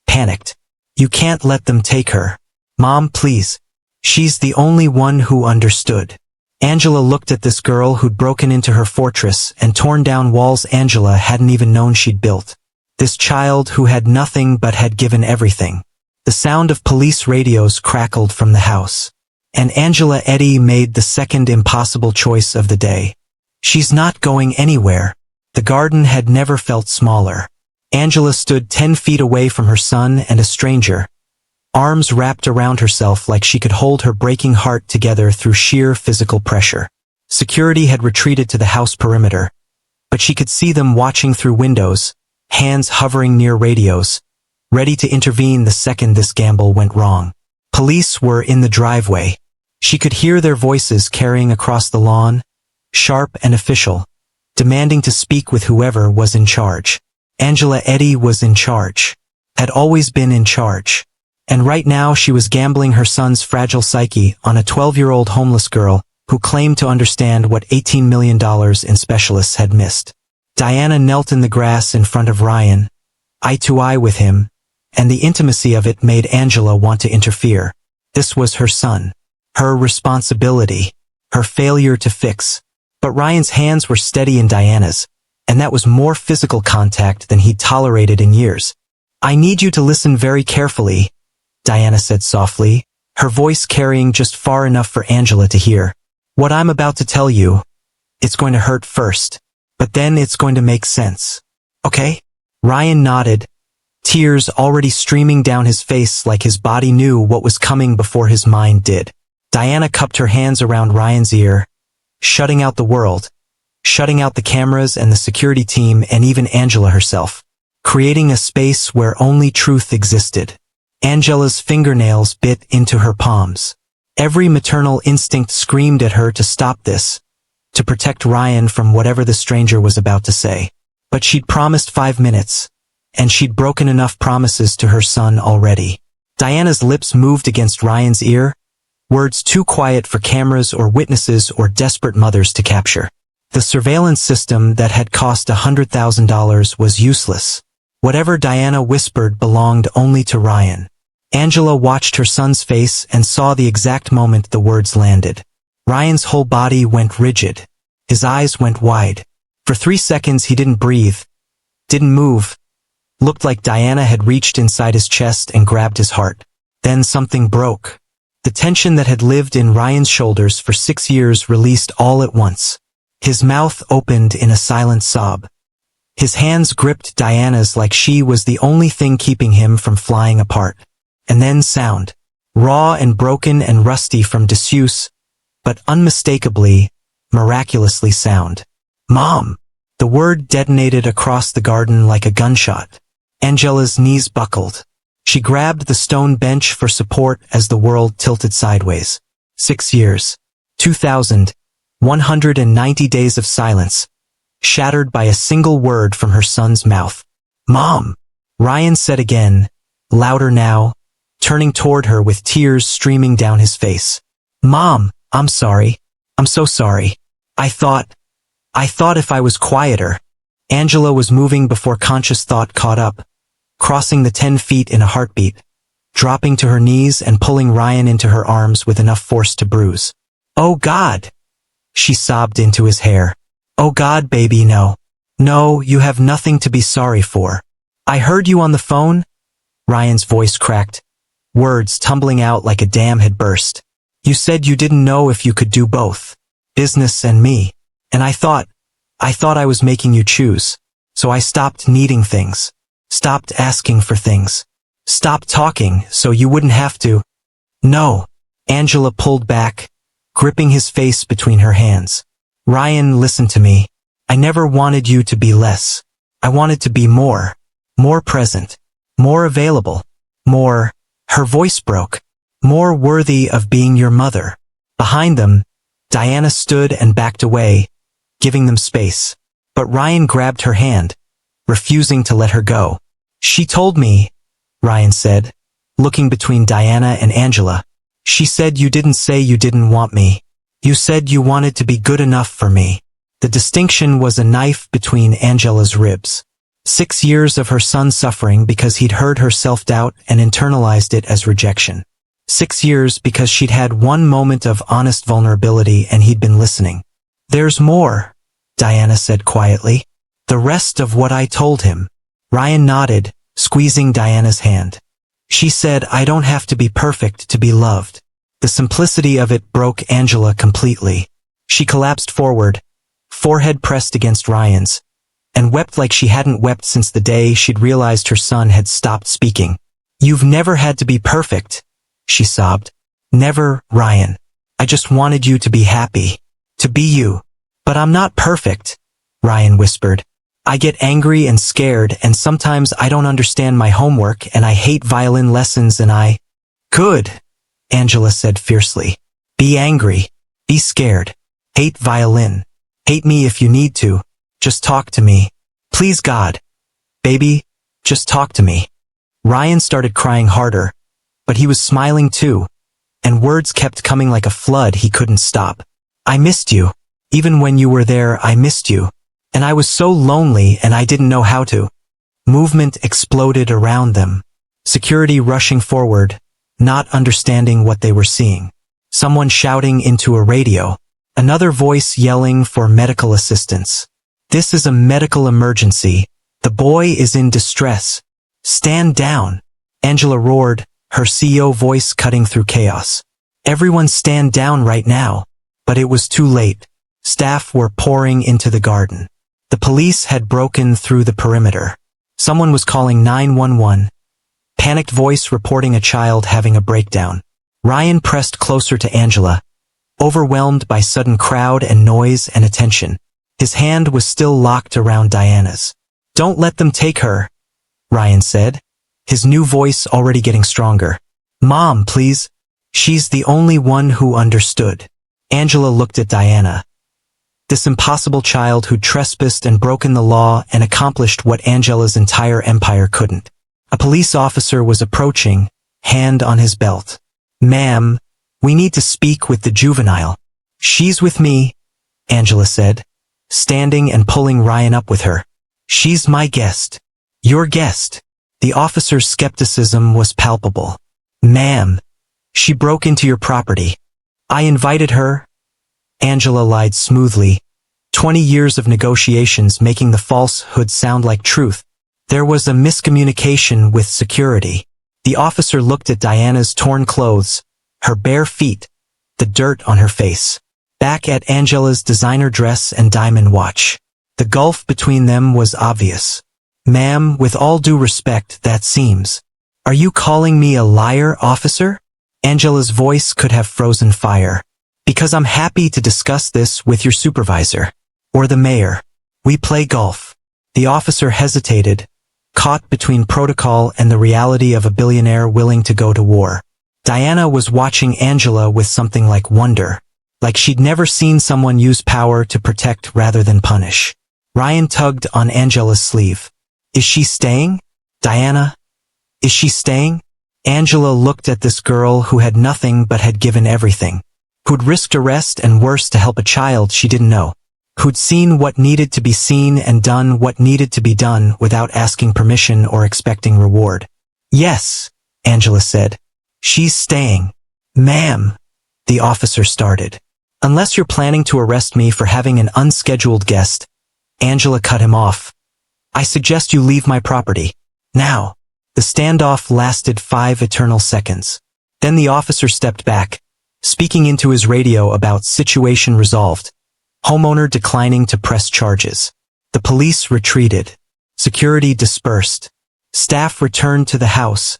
A: panicked. You can't let them take her. Mom, please. She's the only one who understood. Angela looked at this girl who'd broken into her fortress and torn down walls Angela hadn't even known she'd built. This child who had nothing but had given everything. The sound of police radios crackled from the house. And Angela Eddy made the second impossible choice of the day. She's not going anywhere. The garden had never felt smaller. Angela stood 10 feet away from her son and a stranger, arms wrapped around herself like she could hold her breaking heart together through sheer physical pressure. Security had retreated to the house perimeter, but she could see them watching through windows, hands hovering near radios, ready to intervene the second this gamble went wrong. Police were in the driveway. She could hear their voices carrying across the lawn, sharp and official, demanding to speak with whoever was in charge. Angela Eddy was in charge, had always been in charge. And right now she was gambling her son's fragile psyche on a 12-year-old homeless girl who claimed to understand what $18 million in specialists had missed. Diana knelt in the grass in front of Ryan, eye to eye with him, and the intimacy of it made Angela want to interfere. This was her son, her responsibility, her failure to fix. But Ryan's hands were steady in Diana's, and that was more physical contact than he'd tolerated in years. I need you to listen very carefully, Diana said softly, her voice carrying just far enough for Angela to hear. What I'm about to tell you, it's going to hurt first, but then it's going to make sense. Okay? Ryan nodded, tears already streaming down his face like his body knew what was coming before his mind did. Diana cupped her hands around Ryan's ear, shutting out the world, shutting out the cameras and the security team and even Angela herself, creating a space where only truth existed. Angela's fingernails bit into her palms. Every maternal instinct screamed at her to stop this, to protect Ryan from whatever the stranger was about to say. But she'd promised 5 minutes, and she'd broken enough promises to her son already. Diana's lips moved against Ryan's ear, words too quiet for cameras or witnesses or desperate mothers to capture. The surveillance system that had cost $100,000 was useless. Whatever Diana whispered belonged only to Ryan. Angela watched her son's face and saw the exact moment the words landed. Ryan's whole body went rigid. His eyes went wide. For 3 seconds he didn't breathe, didn't move. Looked like Diana had reached inside his chest and grabbed his heart. Then something broke. The tension that had lived in Ryan's shoulders for 6 years released all at once. His mouth opened in a silent sob. His hands gripped Diana's like she was the only thing keeping him from flying apart. And then sound. Raw and broken and rusty from disuse, but unmistakably, miraculously sound. Mom! The word detonated across the garden like a gunshot. Angela's knees buckled. She grabbed the stone bench for support as the world tilted sideways. 6 years. 2,190 days of silence, shattered by a single word from her son's mouth. Mom! Ryan said again, louder now, turning toward her with tears streaming down his face. Mom, I'm sorry. I'm so sorry. I thought if I was quieter. Angela was moving before conscious thought caught up, crossing the 10 feet in a heartbeat, dropping to her knees and pulling Ryan into her arms with enough force to bruise. Oh God! She sobbed into his hair. Oh God, baby, no. No, you have nothing to be sorry for. I heard you on the phone? Ryan's voice cracked, words tumbling out like a dam had burst. You said you didn't know if you could do both, business and me. And I thought I was making you choose. So I stopped needing things, stopped asking for things, stopped talking so you wouldn't have to. No. Angela pulled back, gripping his face between her hands. Ryan, listen to me. I never wanted you to be less. I wanted to be more present, more available, more, her voice broke, more worthy of being your mother. Behind them, Diana stood and backed away, giving them space. But Ryan grabbed her hand, refusing to let her go. She told me, Ryan said, looking between Diana and Angela. She said you didn't say you didn't want me. You said you wanted to be good enough for me. The distinction was a knife between Angela's ribs. 6 years of her son suffering because he'd heard her self-doubt and internalized it as rejection. 6 years because she'd had one moment of honest vulnerability and he'd been listening. There's more, Diana said quietly. The rest of what I told him. Ryan nodded, squeezing Diana's hand. She said, I don't have to be perfect to be loved. The simplicity of it broke Angela completely. She collapsed forward, forehead pressed against Ryan's, and wept like she hadn't wept since the day she'd realized her son had stopped speaking. You've never had to be perfect, she sobbed. Never, Ryan. I just wanted you to be happy. To be you. But I'm not perfect, Ryan whispered. I get angry and scared, and sometimes I don't understand my homework, and I hate violin lessons, and I... Good, Angela said fiercely. Be angry. Be scared. Hate violin. Hate me if you need to. Just talk to me. Please God. Baby, just talk to me. Ryan started crying harder, but he was smiling too, and words kept coming like a flood he couldn't stop. I missed you. Even when you were there, I missed you. And I was so lonely and I didn't know how to. Movement exploded around them. Security rushing forward, not understanding what they were seeing. Someone shouting into a radio. Another voice yelling for medical assistance. This is a medical emergency. The boy is in distress. Stand down. Angela roared, her CEO voice cutting through chaos. Everyone stand down right now. But it was too late. Staff were pouring into the garden. The police had broken through the perimeter. Someone was calling 911. Panicked voice reporting a child having a breakdown. Ryan pressed closer to Angela, overwhelmed by sudden crowd and noise and attention. His hand was still locked around Diana's. Don't let them take her, Ryan said, his new voice already getting stronger. Mom, please. She's the only one who understood. Angela looked at Diana. This impossible child who'd trespassed and broken the law and accomplished what Angela's entire empire couldn't. A police officer was approaching, hand on his belt. Ma'am, we need to speak with the juvenile. She's with me, Angela said, standing and pulling Ryan up with her. She's my guest. Your guest. The officer's skepticism was palpable. Ma'am, she broke into your property. I invited her. Angela lied smoothly, 20 years of negotiations making the falsehood sound like truth. There was a miscommunication with security. The officer looked at Diana's torn clothes, her bare feet, the dirt on her face. Back at Angela's designer dress and diamond watch. The gulf between them was obvious. Ma'am, with all due respect, that seems. Are you calling me a liar, officer? Angela's voice could have frozen fire. Because I'm happy to discuss this with your supervisor. Or the mayor. We play golf. The officer hesitated, caught between protocol and the reality of a billionaire willing to go to war. Diana was watching Angela with something like wonder, like she'd never seen someone use power to protect rather than punish. Ryan tugged on Angela's sleeve. Is she staying? Diana? Is she staying? Angela looked at this girl who had nothing but had given everything. Who'd risked arrest and worse to help a child she didn't know. Who'd seen what needed to be seen and done what needed to be done without asking permission or expecting reward. Yes, Angela said. She's staying. Ma'am, the officer started. Unless you're planning to arrest me for having an unscheduled guest, Angela cut him off. I suggest you leave my property. Now. The standoff lasted 5 eternal seconds. Then the officer stepped back, speaking into his radio about situation resolved. Homeowner declining to press charges. The police retreated. Security dispersed. Staff returned to the house,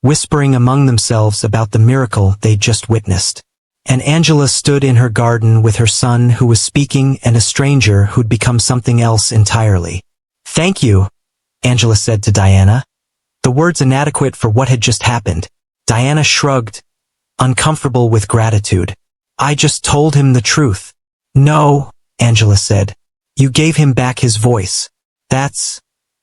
A: whispering among themselves about the miracle they'd just witnessed. And Angela stood in her garden with her son who was speaking and a stranger who'd become something else entirely. "Thank you," Angela said to Diana. The words inadequate for what had just happened. Diana shrugged, uncomfortable with gratitude. "I just told him the truth." "No," Angela said. "You gave him back his voice." That's...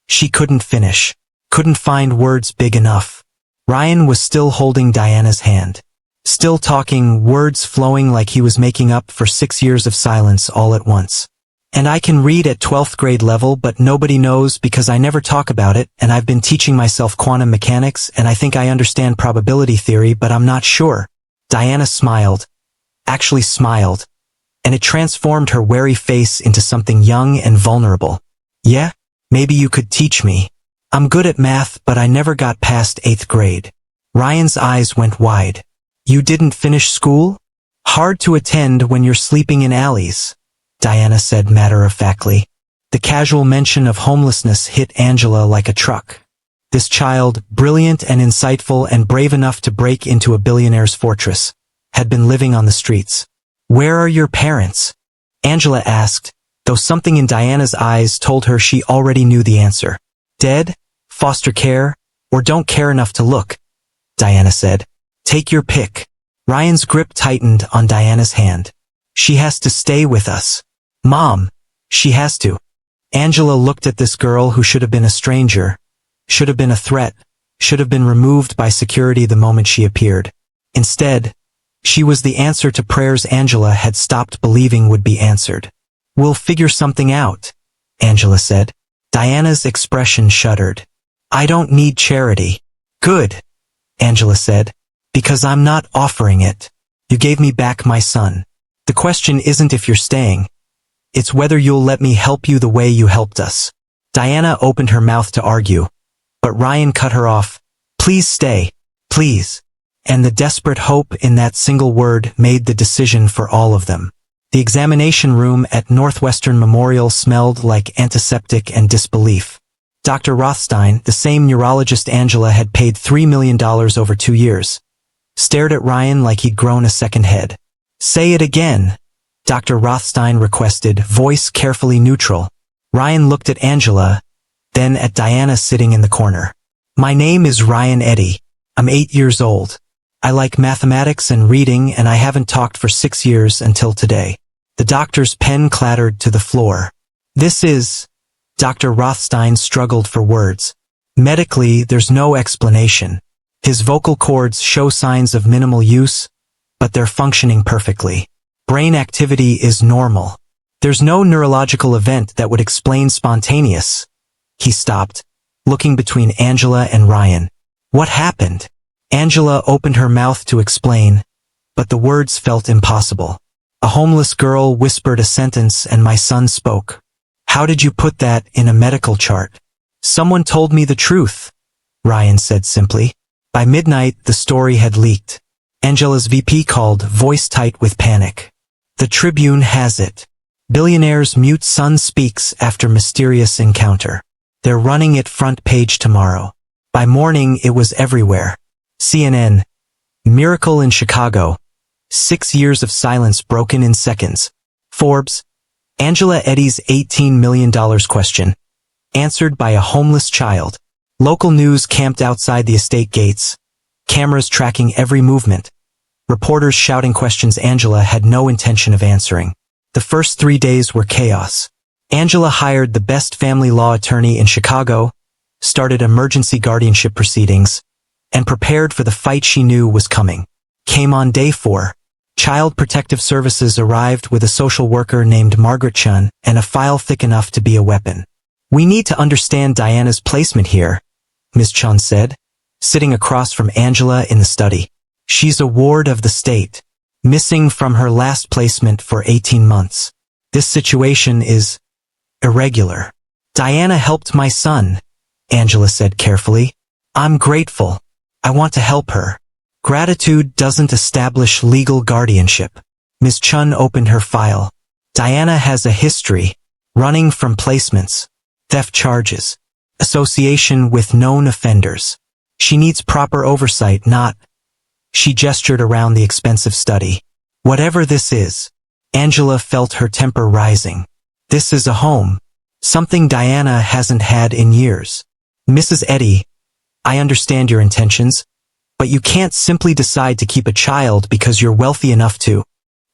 A: She couldn't finish. Couldn't find words big enough. Ryan was still holding Diana's hand. Still talking, words flowing like he was making up for 6 years of silence all at once. "And I can read at 12th grade level, but nobody knows because I never talk about it, and I've been teaching myself quantum mechanics, and I think I understand probability theory, but I'm not sure." Diana smiled. Actually smiled. And it transformed her wary face into something young and vulnerable. "Yeah, maybe you could teach me. I'm good at math, but I never got past 8th grade." Ryan's eyes went wide. "You didn't finish school? Hard to attend when you're sleeping in alleys," Diana said matter-of-factly. The casual mention of homelessness hit Angela like a truck. This child, brilliant and insightful and brave enough to break into a billionaire's fortress, had been living on the streets. "Where are your parents?" Angela asked, though something in Diana's eyes told her she already knew the answer. "Dead, foster care, or don't care enough to look," Diana said. "Take your pick." Ryan's grip tightened on Diana's hand. "She has to stay with us. Mom, she has to." Angela looked at this girl who should have been a stranger, should have been a threat, should have been removed by security the moment she appeared. Instead, she was the answer to prayers Angela had stopped believing would be answered. "We'll figure something out," Angela said. Diana's expression shuddered. "I don't need charity." "Good," Angela said, "because I'm not offering it. You gave me back my son. The question isn't if you're staying. It's whether you'll let me help you the way you helped us." Diana opened her mouth to argue, but Ryan cut her off. "Please stay, please." And the desperate hope in that single word made the decision for all of them. The examination room at Northwestern Memorial smelled like antiseptic and disbelief. Dr. Rothstein, the same neurologist Angela had paid $3 million over 2 years, stared at Ryan like he'd grown a second head. "Say it again," Dr. Rothstein requested, voice carefully neutral. Ryan looked at Angela, then at Diana sitting in the corner. "My name is Ryan Eddy. I'm 8 years old. I like mathematics and reading, and I haven't talked for 6 years until today." The doctor's pen clattered to the floor. "This is..." Dr. Rothstein struggled for words. "Medically, there's no explanation. His vocal cords show signs of minimal use, but they're functioning perfectly. Brain activity is normal. There's no neurological event that would explain spontaneous." He stopped, looking between Angela and Ryan. "What happened?" Angela opened her mouth to explain, but the words felt impossible. "A homeless girl whispered a sentence and my son spoke." "How did you put that in a medical chart?" "Someone told me the truth," Ryan said simply. By midnight, the story had leaked. Angela's VP called, voice tight with panic. "The Tribune has it. Billionaire's mute son speaks after mysterious encounter. They're running it front page tomorrow." By morning, it was everywhere. CNN. Miracle in Chicago. 6 years of silence broken in seconds. Forbes. Angela Eddy's $18 million question. Answered by a homeless child. Local news camped outside the estate gates. Cameras tracking every movement. Reporters shouting questions Angela had no intention of answering. The first 3 days were chaos. Angela hired the best family law attorney in Chicago, started emergency guardianship proceedings, and prepared for the fight she knew was coming. Came on day 4. Child Protective Services arrived with a social worker named Margaret Chun and a file thick enough to be a weapon. "We need to understand Diana's placement here," Ms. Chun said, sitting across from Angela in the study. "She's a ward of the state, missing from her last placement for 18 months. This situation is irregular. Diana helped my son," Angela said carefully. I'm grateful. I want to help her. Gratitude doesn't establish legal guardianship. Ms. Chun opened her file. Diana has a history, running from placements, theft charges, association with known offenders. She needs proper oversight, not... She gestured around the expensive study. Whatever this is, Angela felt her temper rising. This is a home, something Diana hasn't had in years. Mrs. Eddy, I understand your intentions, but you can't simply decide to keep a child because you're wealthy enough to.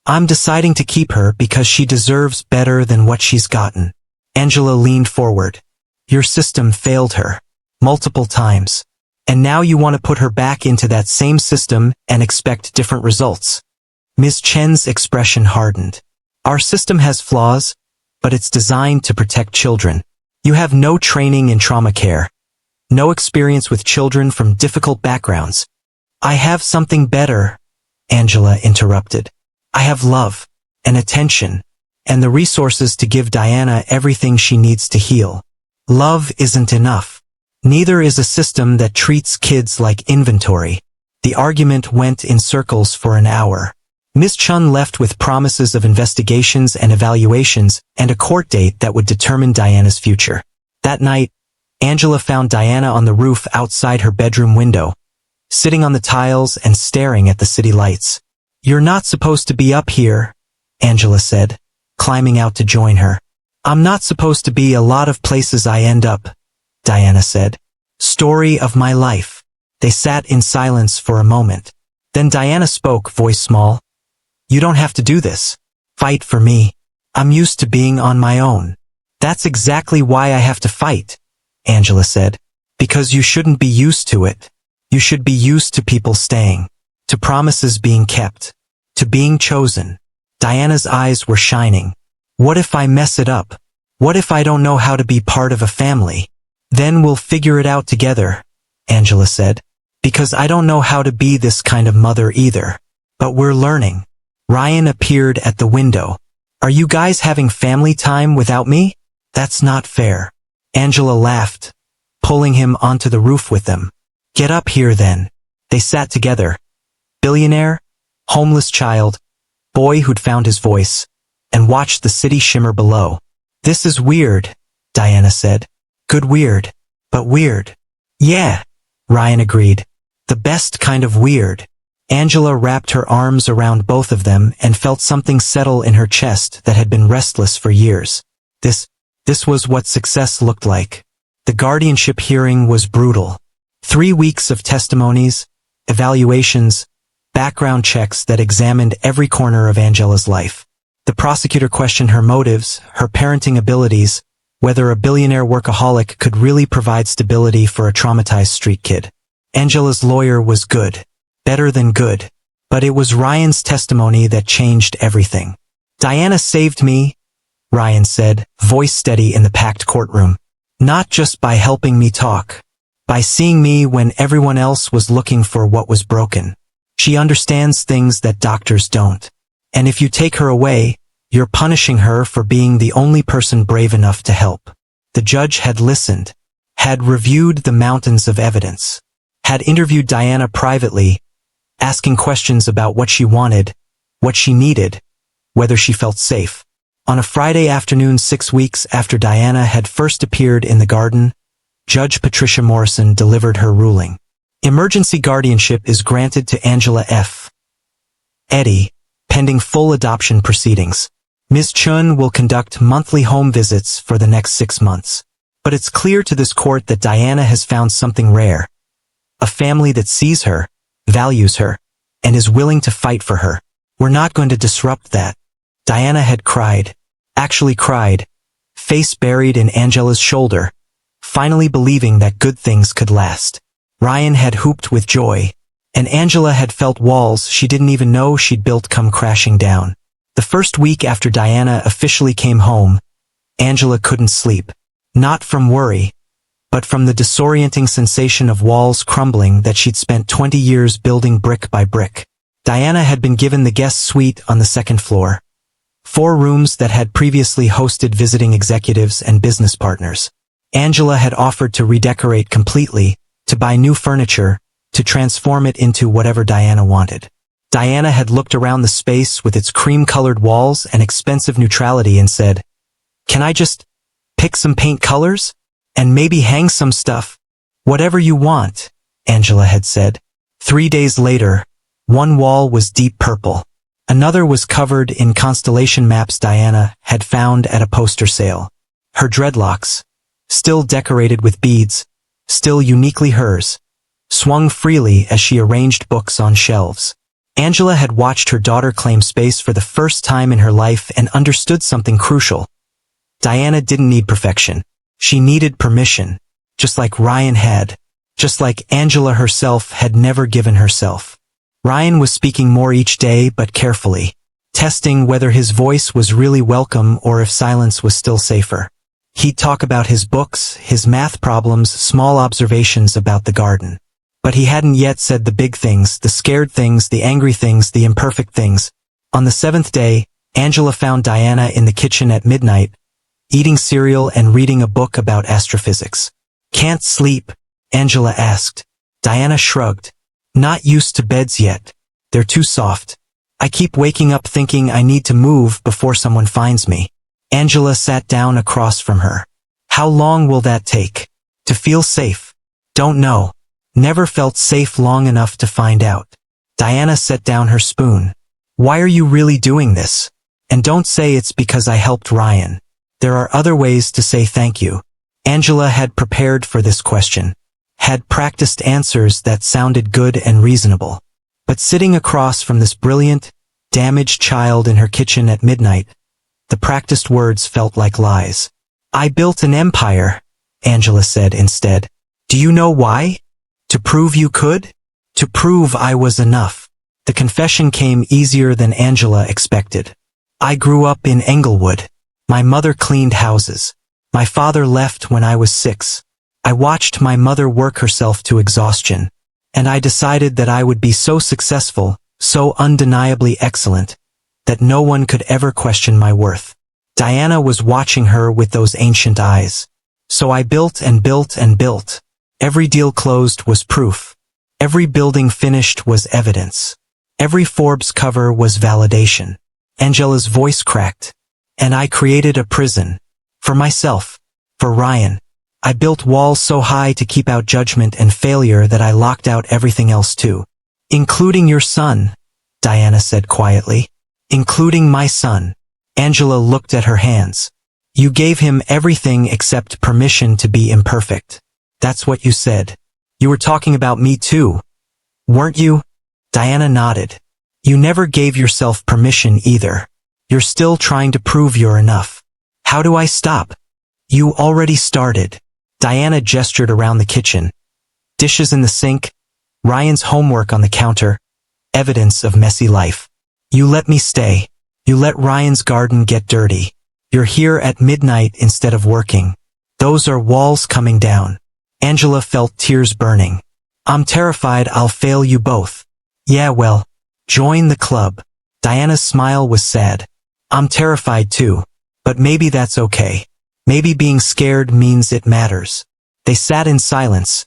A: I'm deciding to keep her because she deserves better than what she's gotten. Angela leaned forward. Your system failed her. Multiple times. And now you want to put her back into that same system and expect different results. Ms. Chen's expression hardened. Our system has flaws, but it's designed to protect children. You have no training in trauma care. No experience with children from difficult backgrounds. I have something better, Angela interrupted. I have love, and attention, and the resources to give Diana everything she needs to heal. Love isn't enough. Neither is a system that treats kids like inventory. The argument went in circles for an hour. Ms. Chun left with promises of investigations and evaluations and a court date that would determine Diana's future. That night, Angela found Diana on the roof outside her bedroom window, sitting on the tiles and staring at the city lights. You're not supposed to be up here, Angela said, climbing out to join her. I'm not supposed to be a lot of places I end up, Diana said. Story of my life. They sat in silence for a moment. Then Diana spoke, voice small. You don't have to do this. Fight for me. I'm used to being on my own. That's exactly why I have to fight, Angela said. Because you shouldn't be used to it. You should be used to people staying. To promises being kept. To being chosen. Diana's eyes were shining. What if I mess it up? What if I don't know how to be part of a family? Then we'll figure it out together, Angela said. Because I don't know how to be this kind of mother either. But we're learning. Ryan appeared at the window. Are you guys having family time without me? That's not fair. Angela laughed, pulling him onto the roof with them. Get up here then. They sat together. Billionaire, homeless child, boy who'd found his voice, and watched the city shimmer below. This is weird, Diana said. Good weird, but weird. Yeah, Ryan agreed. The best kind of weird. Angela wrapped her arms around both of them and felt something settle in her chest that had been restless for years. This was what success looked like. The guardianship hearing was brutal. 3 weeks of testimonies, evaluations, background checks that examined every corner of Angela's life. The prosecutor questioned her motives, her parenting abilities, whether a billionaire workaholic could really provide stability for a traumatized street kid. Angela's lawyer was good, better than good, but it was Ryan's testimony that changed everything. Diana saved me, Ryan said, voice steady in the packed courtroom. Not just by helping me talk, by seeing me when everyone else was looking for what was broken. She understands things that doctors don't. And if you take her away, you're punishing her for being the only person brave enough to help. The judge had listened, had reviewed the mountains of evidence, had interviewed Diana privately, asking questions about what she wanted, what she needed, whether she felt safe. On a Friday afternoon 6 weeks after Diana had first appeared in the garden, Judge Patricia Morrison delivered her ruling. Emergency guardianship is granted to Angela F. Eddy, pending full adoption proceedings. Ms. Chun will conduct monthly home visits for the next 6 months. But it's clear to this court that Diana has found something rare. A family that sees her, values her, and is willing to fight for her. We're not going to disrupt that. Diana had cried, actually cried, face buried in Angela's shoulder, finally believing that good things could last. Ryan had whooped with joy, and Angela had felt walls she didn't even know she'd built come crashing down. The first week after Diana officially came home, Angela couldn't sleep. Not from worry, but from the disorienting sensation of walls crumbling that she'd spent 20 years building brick by brick. Diana had been given the guest suite on the second floor. 4 rooms that had previously hosted visiting executives and business partners. Angela had offered to redecorate completely, to buy new furniture, to transform it into whatever Diana wanted. Diana had looked around the space with its cream-colored walls and expensive neutrality and said, "Can I just pick some paint colors? And maybe hang some stuff?" "Whatever you want," Angela had said. 3 days later, one wall was deep purple. Another was covered in constellation maps Diana had found at a poster sale. Her dreadlocks, still decorated with beads, still uniquely hers, swung freely as she arranged books on shelves. Angela had watched her daughter claim space for the first time in her life and understood something crucial. Diana didn't need perfection. She needed permission, just like Ryan had, just like Angela herself had never given herself. Ryan was speaking more each day but carefully, testing whether his voice was really welcome or if silence was still safer. He'd talk about his books, his math problems, small observations about the garden. But he hadn't yet said the big things, the scared things, the angry things, the imperfect things. On the 7th day, Angela found Diana in the kitchen at midnight, eating cereal and reading a book about astrophysics. "Can't sleep?" Angela asked. Diana shrugged. "Not used to beds yet. They're too soft. I keep waking up thinking I need to move before someone finds me." Angela sat down across from her. "How long will that take? To feel safe?" "Don't know. Never felt safe long enough to find out." Diana set down her spoon. "Why are you really doing this? And don't say it's because I helped Ryan. There are other ways to say thank you." Angela had prepared for this question, had practiced answers that sounded good and reasonable. But sitting across from this brilliant, damaged child in her kitchen at midnight, the practiced words felt like lies. "I built an empire," Angela said instead. "Do you know why? To prove you could? To prove I was enough." The confession came easier than Angela expected. "I grew up in Englewood. My mother cleaned houses. My father left when I was 6. I watched my mother work herself to exhaustion, and I decided that I would be so successful, so undeniably excellent, that no one could ever question my worth." Diana was watching her with those ancient eyes. "So I built and built and built. Every deal closed was proof. Every building finished was evidence. Every Forbes cover was validation." Angela's voice cracked. "And I created a prison. For myself. For Ryan. I built walls so high to keep out judgment and failure that I locked out everything else too. Including your son," Diana said quietly. "Including my son." Angela looked at her hands. "You gave him everything except permission to be imperfect. That's what you said. You were talking about me too, weren't you?" Diana nodded. "You never gave yourself permission either. You're still trying to prove you're enough. How do I stop?" "You already started." Diana gestured around the kitchen. Dishes in the sink, Ryan's homework on the counter, evidence of messy life. "You let me stay. You let Ryan's garden get dirty. You're here at midnight instead of working. Those are walls coming down." Angela felt tears burning. "I'm terrified I'll fail you both." "Yeah, well, join the club." Diana's smile was sad. "I'm terrified too. But maybe that's okay. Maybe being scared means it matters." They sat in silence,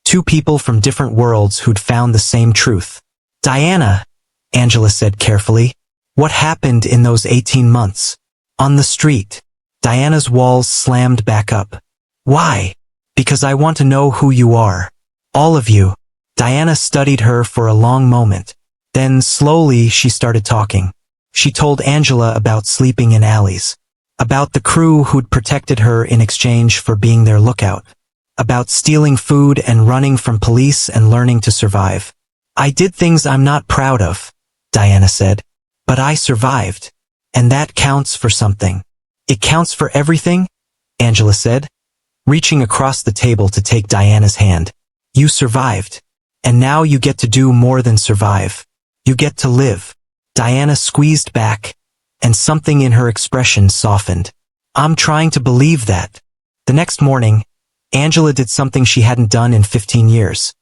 A: two people from different worlds who'd found the same truth. "Diana," Angela said carefully, "what happened in those 18 months? On the street." Diana's walls slammed back up. "Why?" "Because I want to know who you are. All of you." Diana studied her for a long moment. Then slowly she started talking. She told Angela about sleeping in alleys, about the crew who'd protected her in exchange for being their lookout, about stealing food and running from police and learning to survive. "I did things I'm not proud of," Diana said, "but I survived. And that counts for something." "It counts for everything?" Angela said, reaching across the table to take Diana's hand. "You survived. And now you get to do more than survive. You get to live." Diana squeezed back, and something in her expression softened. "I'm trying to believe that." The next morning, Angela did something she hadn't done in 15 years.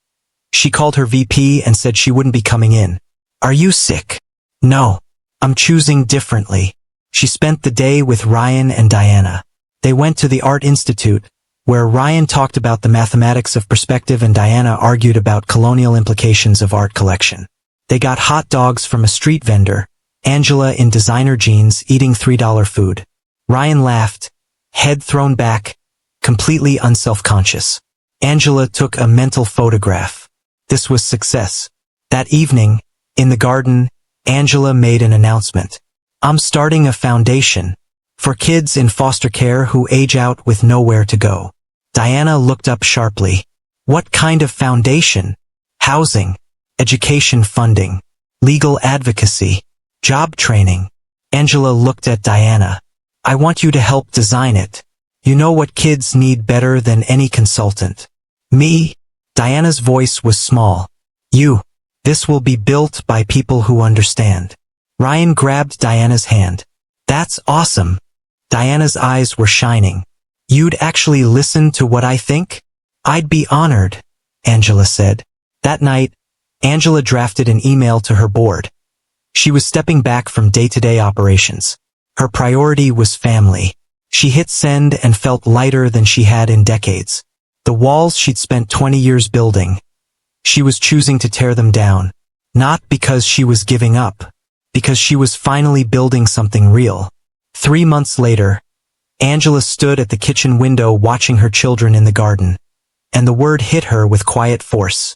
A: She called her VP and said she wouldn't be coming in. "Are you sick?" "No. I'm choosing differently." She spent the day with Ryan and Diana. They went to the Art Institute, where Ryan talked about the mathematics of perspective and Diana argued about colonial implications of art collection. They got hot dogs from a street vendor, Angela in designer jeans eating $3 food. Ryan laughed, head thrown back, completely unself-conscious. Angela took a mental photograph. This was success. That evening, in the garden, Angela made an announcement. I'm starting a foundation for kids in foster care who age out with nowhere to go. Diana looked up sharply. What kind of foundation? Housing, education funding, legal advocacy, job training. Angela looked at Diana. I want you to help design it. You know what kids need better than any consultant. Me? Diana's voice was small. You. This will be built by people who understand. Ryan grabbed Diana's hand. That's awesome. Diana's eyes were shining. You'd actually listen to what I think? I'd be honored, Angela said. That night, Angela drafted an email to her board. She was stepping back from day-to-day operations. Her priority was family. She hit send and felt lighter than she had in decades. The walls she'd spent 20 years building. She was choosing to tear them down. Not because she was giving up, because she was finally building something real. 3 months later, Angela stood at the kitchen window watching her children in the garden, and the word hit her with quiet force.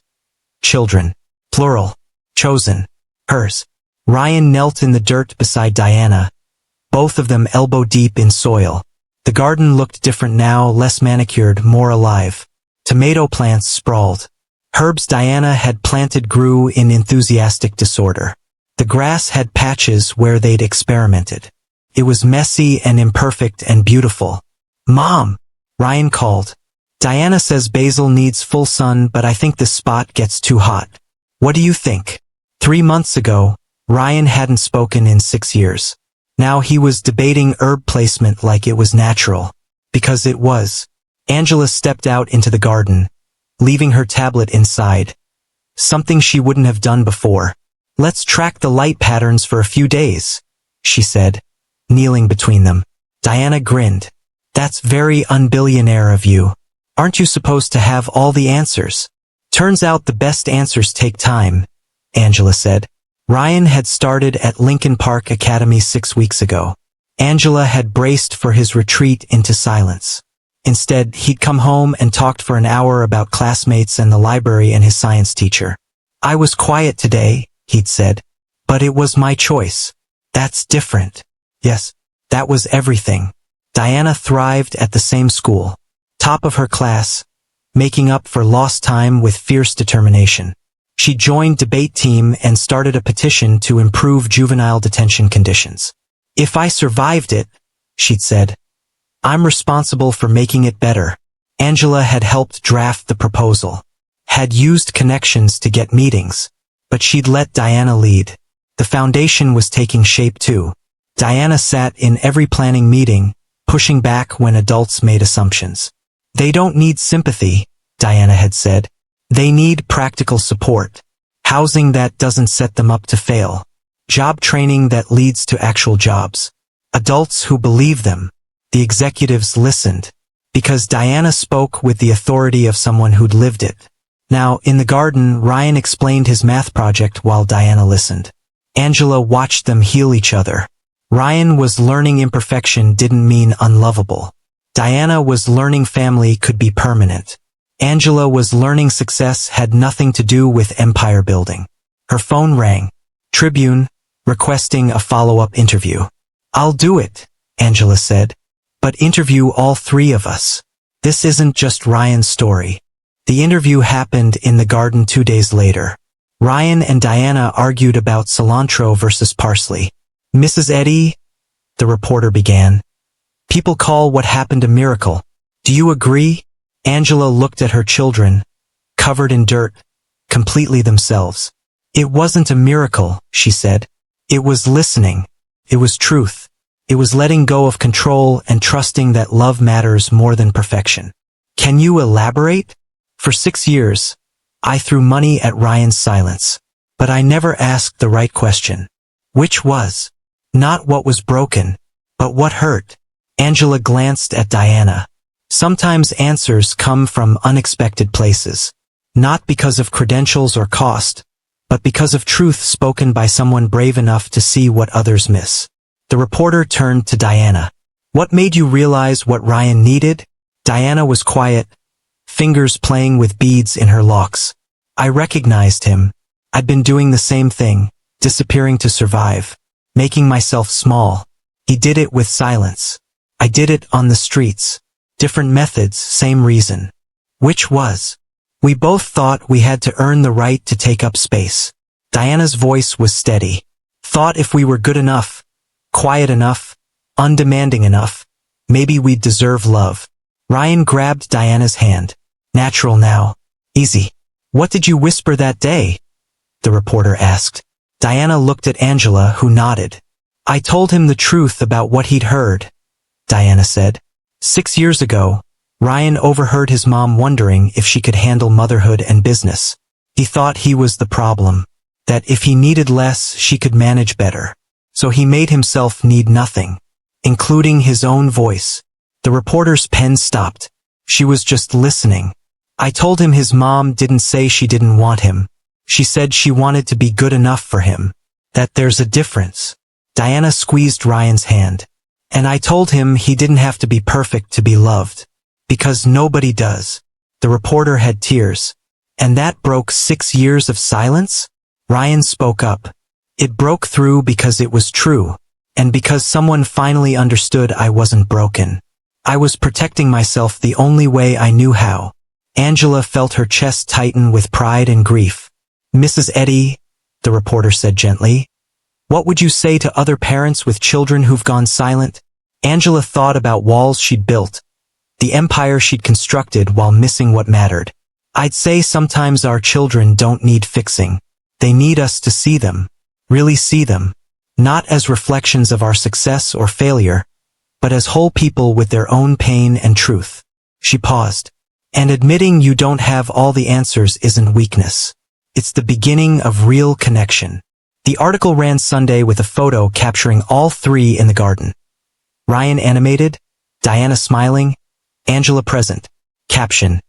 A: Children. Plural. Chosen. Hers. Ryan knelt in the dirt beside Diana, both of them elbow-deep in soil. The garden looked different now, less manicured, more alive. Tomato plants sprawled. Herbs Diana had planted grew in enthusiastic disorder. The grass had patches where they'd experimented. It was messy and imperfect and beautiful. Mom, Ryan called. Diana says basil needs full sun, but I think this spot gets too hot. What do you think? 3 months ago, Ryan hadn't spoken in 6 years. Now he was debating herb placement like it was natural. Because it was. Angela stepped out into the garden, leaving her tablet inside. Something she wouldn't have done before. Let's track the light patterns for a few days, she said, kneeling between them. Diana grinned. That's very un-billionaire of you. Aren't you supposed to have all the answers? Turns out the best answers take time, Angela said. Ryan had started at Lincoln Park Academy 6 weeks ago. Angela had braced for his retreat into silence. Instead, he'd come home and talked for an hour about classmates and the library and his science teacher. I was quiet today, he'd said, but it was my choice. That's different. Yes, that was everything. Diana thrived at the same school, top of her class, making up for lost time with fierce determination. She joined debate team and started a petition to improve juvenile detention conditions. If I survived it, she'd said, I'm responsible for making it better. Angela had helped draft the proposal, had used connections to get meetings, but she'd let Diana lead. The foundation was taking shape too. Diana sat in every planning meeting, pushing back when adults made assumptions. They don't need sympathy, Diana had said. They need practical support. Housing that doesn't set them up to fail. Job training that leads to actual jobs. Adults who believe them. The executives listened. Because Diana spoke with the authority of someone who'd lived it. Now, in the garden, Ryan explained his math project while Diana listened. Angela watched them heal each other. Ryan was learning imperfection didn't mean unlovable. Diana was learning family could be permanent. Angela was learning success had nothing to do with empire building. Her phone rang. Tribune, requesting a follow-up interview. I'll do it, Angela said. But interview all 3 of us. This isn't just Ryan's story. The interview happened in the garden 2 days later. Ryan and Diana argued about cilantro versus parsley. Mrs. Eddy, the reporter began. People call what happened a miracle. Do you agree? Angela looked at her children, covered in dirt, completely themselves. It wasn't a miracle, she said. It was listening. It was truth. It was letting go of control and trusting that love matters more than perfection. Can you elaborate? For 6 years, I threw money at Ryan's silence. But I never asked the right question. Which was? Not what was broken, but what hurt. Angela glanced at Diana. Sometimes answers come from unexpected places. Not because of credentials or cost, but because of truth spoken by someone brave enough to see what others miss. The reporter turned to Diana. What made you realize what Ryan needed? Diana was quiet, fingers playing with beads in her locks. I recognized him. I'd been doing the same thing, disappearing to survive, making myself small. He did it with silence. I did it on the streets. Different methods, same reason. Which was? We both thought we had to earn the right to take up space. Diana's voice was steady. Thought if we were good enough, quiet enough, undemanding enough, maybe we'd deserve love. Ryan grabbed Diana's hand. Natural now. Easy. What did you whisper that day? The reporter asked. Diana looked at Angela, who nodded. I told him the truth about what he'd heard, Diana said. 6 years ago, Ryan overheard his mom wondering if she could handle motherhood and business. He thought he was the problem, that if he needed less, she could manage better. So he made himself need nothing, including his own voice. The reporter's pen stopped. She was just listening. I told him his mom didn't say she didn't want him. She said she wanted to be good enough for him. That there's a difference. Diana squeezed Ryan's hand. And I told him he didn't have to be perfect to be loved. Because nobody does. The reporter had tears. And that broke 6 years of silence? Ryan spoke up. It broke through because it was true. And because someone finally understood I wasn't broken. I was protecting myself the only way I knew how. Angela felt her chest tighten with pride and grief. Mrs. Eddy, the reporter said gently, what would you say to other parents with children who've gone silent? Angela thought about walls she'd built, the empire she'd constructed while missing what mattered. I'd say sometimes our children don't need fixing. They need us to see them, really see them, not as reflections of our success or failure, but as whole people with their own pain and truth. She paused. And admitting you don't have all the answers isn't weakness. It's the beginning of real connection. The article ran Sunday with a photo capturing all three in the garden. Ryan animated, Diana smiling, Angela present. Caption: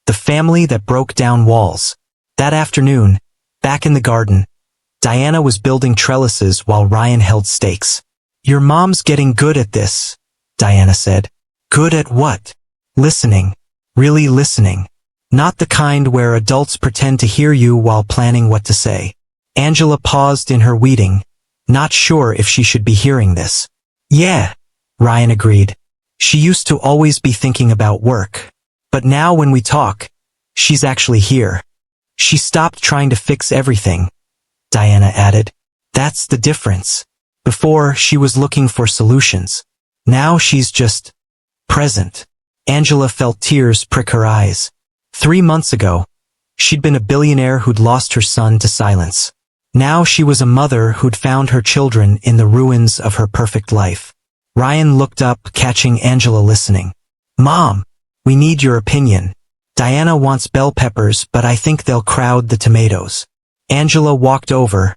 A: the family that broke down walls. That afternoon, back in the garden, Diana was building trellises while Ryan held stakes. Your mom's getting good at this, Diana said. Good at what? Listening. Really listening. Not the kind where adults pretend to hear you while planning what to say. Angela paused in her weeding, not sure if she should be hearing this. Yeah, Ryan agreed. She used to always be thinking about work. But now when we talk, she's actually here. She stopped trying to fix everything, Diana added. That's the difference. Before, she was looking for solutions. Now she's just present. Angela felt tears prick her eyes. 3 months ago, she'd been a billionaire who'd lost her son to silence. Now she was a mother who'd found her children in the ruins of her perfect life. Ryan looked up, catching Angela listening. Mom, we need your opinion. Diana wants bell peppers, but I think they'll crowd the tomatoes. Angela walked over,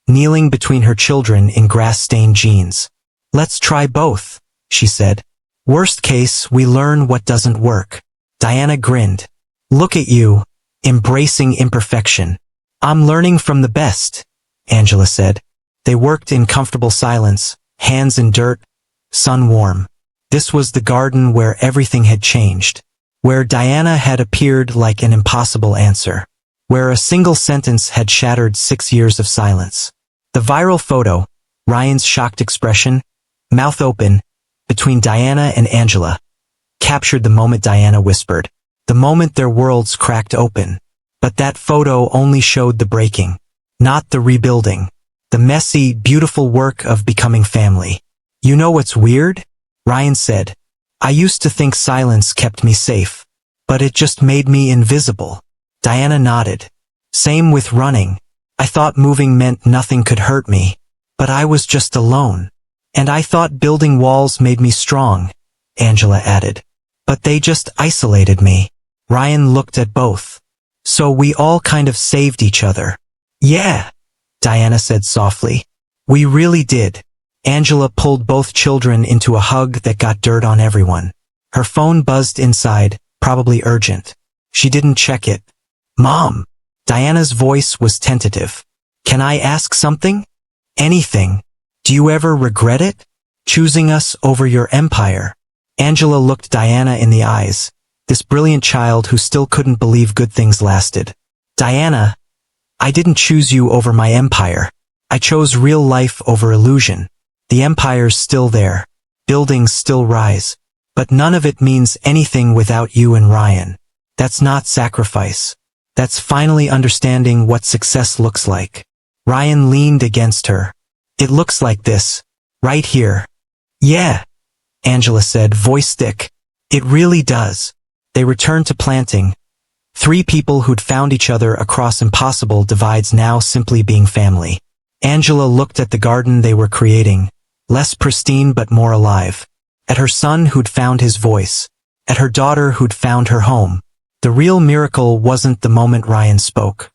A: kneeling between her children in grass-stained jeans. Let's try both, she said. Worst case, we learn what doesn't work. Diana grinned. Look at you, embracing imperfection. I'm learning from the best, Angela said. They worked in comfortable silence, hands in dirt, sun warm. This was the garden where everything had changed, where Diana had appeared like an impossible answer, where a single sentence had shattered 6 years of silence. The viral photo, Ryan's shocked expression, mouth open, between Diana and Angela, captured the moment Diana whispered, the moment their worlds cracked open. But that photo only showed the breaking, not the rebuilding, the messy, beautiful work of becoming family. You know what's weird? Ryan said. I used to think silence kept me safe, but it just made me invisible. Diana nodded. Same with running. I thought moving meant nothing could hurt me, but I was just alone. And I thought building walls made me strong, Angela added. But they just isolated me. Ryan looked at both. So we all kind of saved each other. Yeah, Diana said softly. We really did. Angela pulled both children into a hug that got dirt on everyone. Her phone buzzed inside, probably urgent. She didn't check it. Mom! Diana's voice was tentative. Can I ask something? Anything. Do you ever regret it? Choosing us over your empire? Angela looked Diana in the eyes, this brilliant child who still couldn't believe good things lasted. Diana, I didn't choose you over my empire. I chose real life over illusion. The empire's still there. Buildings still rise. But none of it means anything without you and Ryan. That's not sacrifice. That's finally understanding what success looks like. Ryan leaned against her. It looks like this. Right here. Yeah, Angela said, voice thick. It really does. They returned to planting. 3 people who'd found each other across impossible divides now simply being family. Angela looked at the garden they were creating, less pristine but more alive. At her son who'd found his voice. At her daughter who'd found her home. The real miracle wasn't the moment Ryan spoke.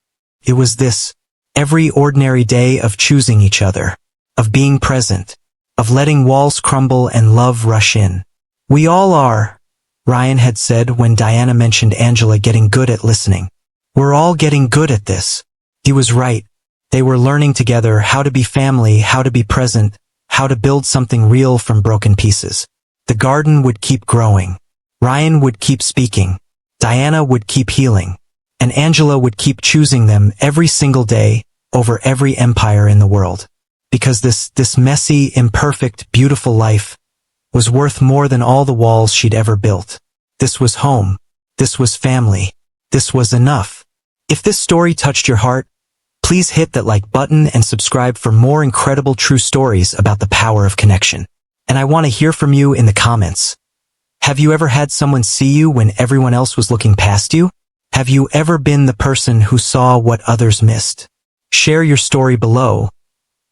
A: It was this, every ordinary day of choosing each other, of being present, of letting walls crumble and love rush in. We all are, Ryan had said when Diana mentioned Angela getting good at listening. We're all getting good at this. He was right. They were learning together how to be family, how to be present, how to build something real from broken pieces. The garden would keep growing. Ryan would keep speaking. Diana would keep healing. And Angela would keep choosing them every single day over every empire in the world. Because this messy, imperfect, beautiful life was worth more than all the walls she'd ever built. This was home. This was family. This was enough. If this story touched your heart, please hit that like button and subscribe for more incredible true stories about the power of connection. And I want to hear from you in the comments. Have you ever had someone see you when everyone else was looking past you? Have you ever been the person who saw what others missed? Share your story below.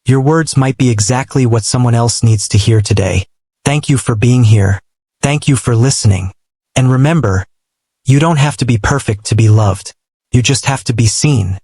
A: Your words might be exactly what someone else needs to hear today. Thank you for being here. Thank you for listening. And remember, you don't have to be perfect to be loved. You just have to be seen.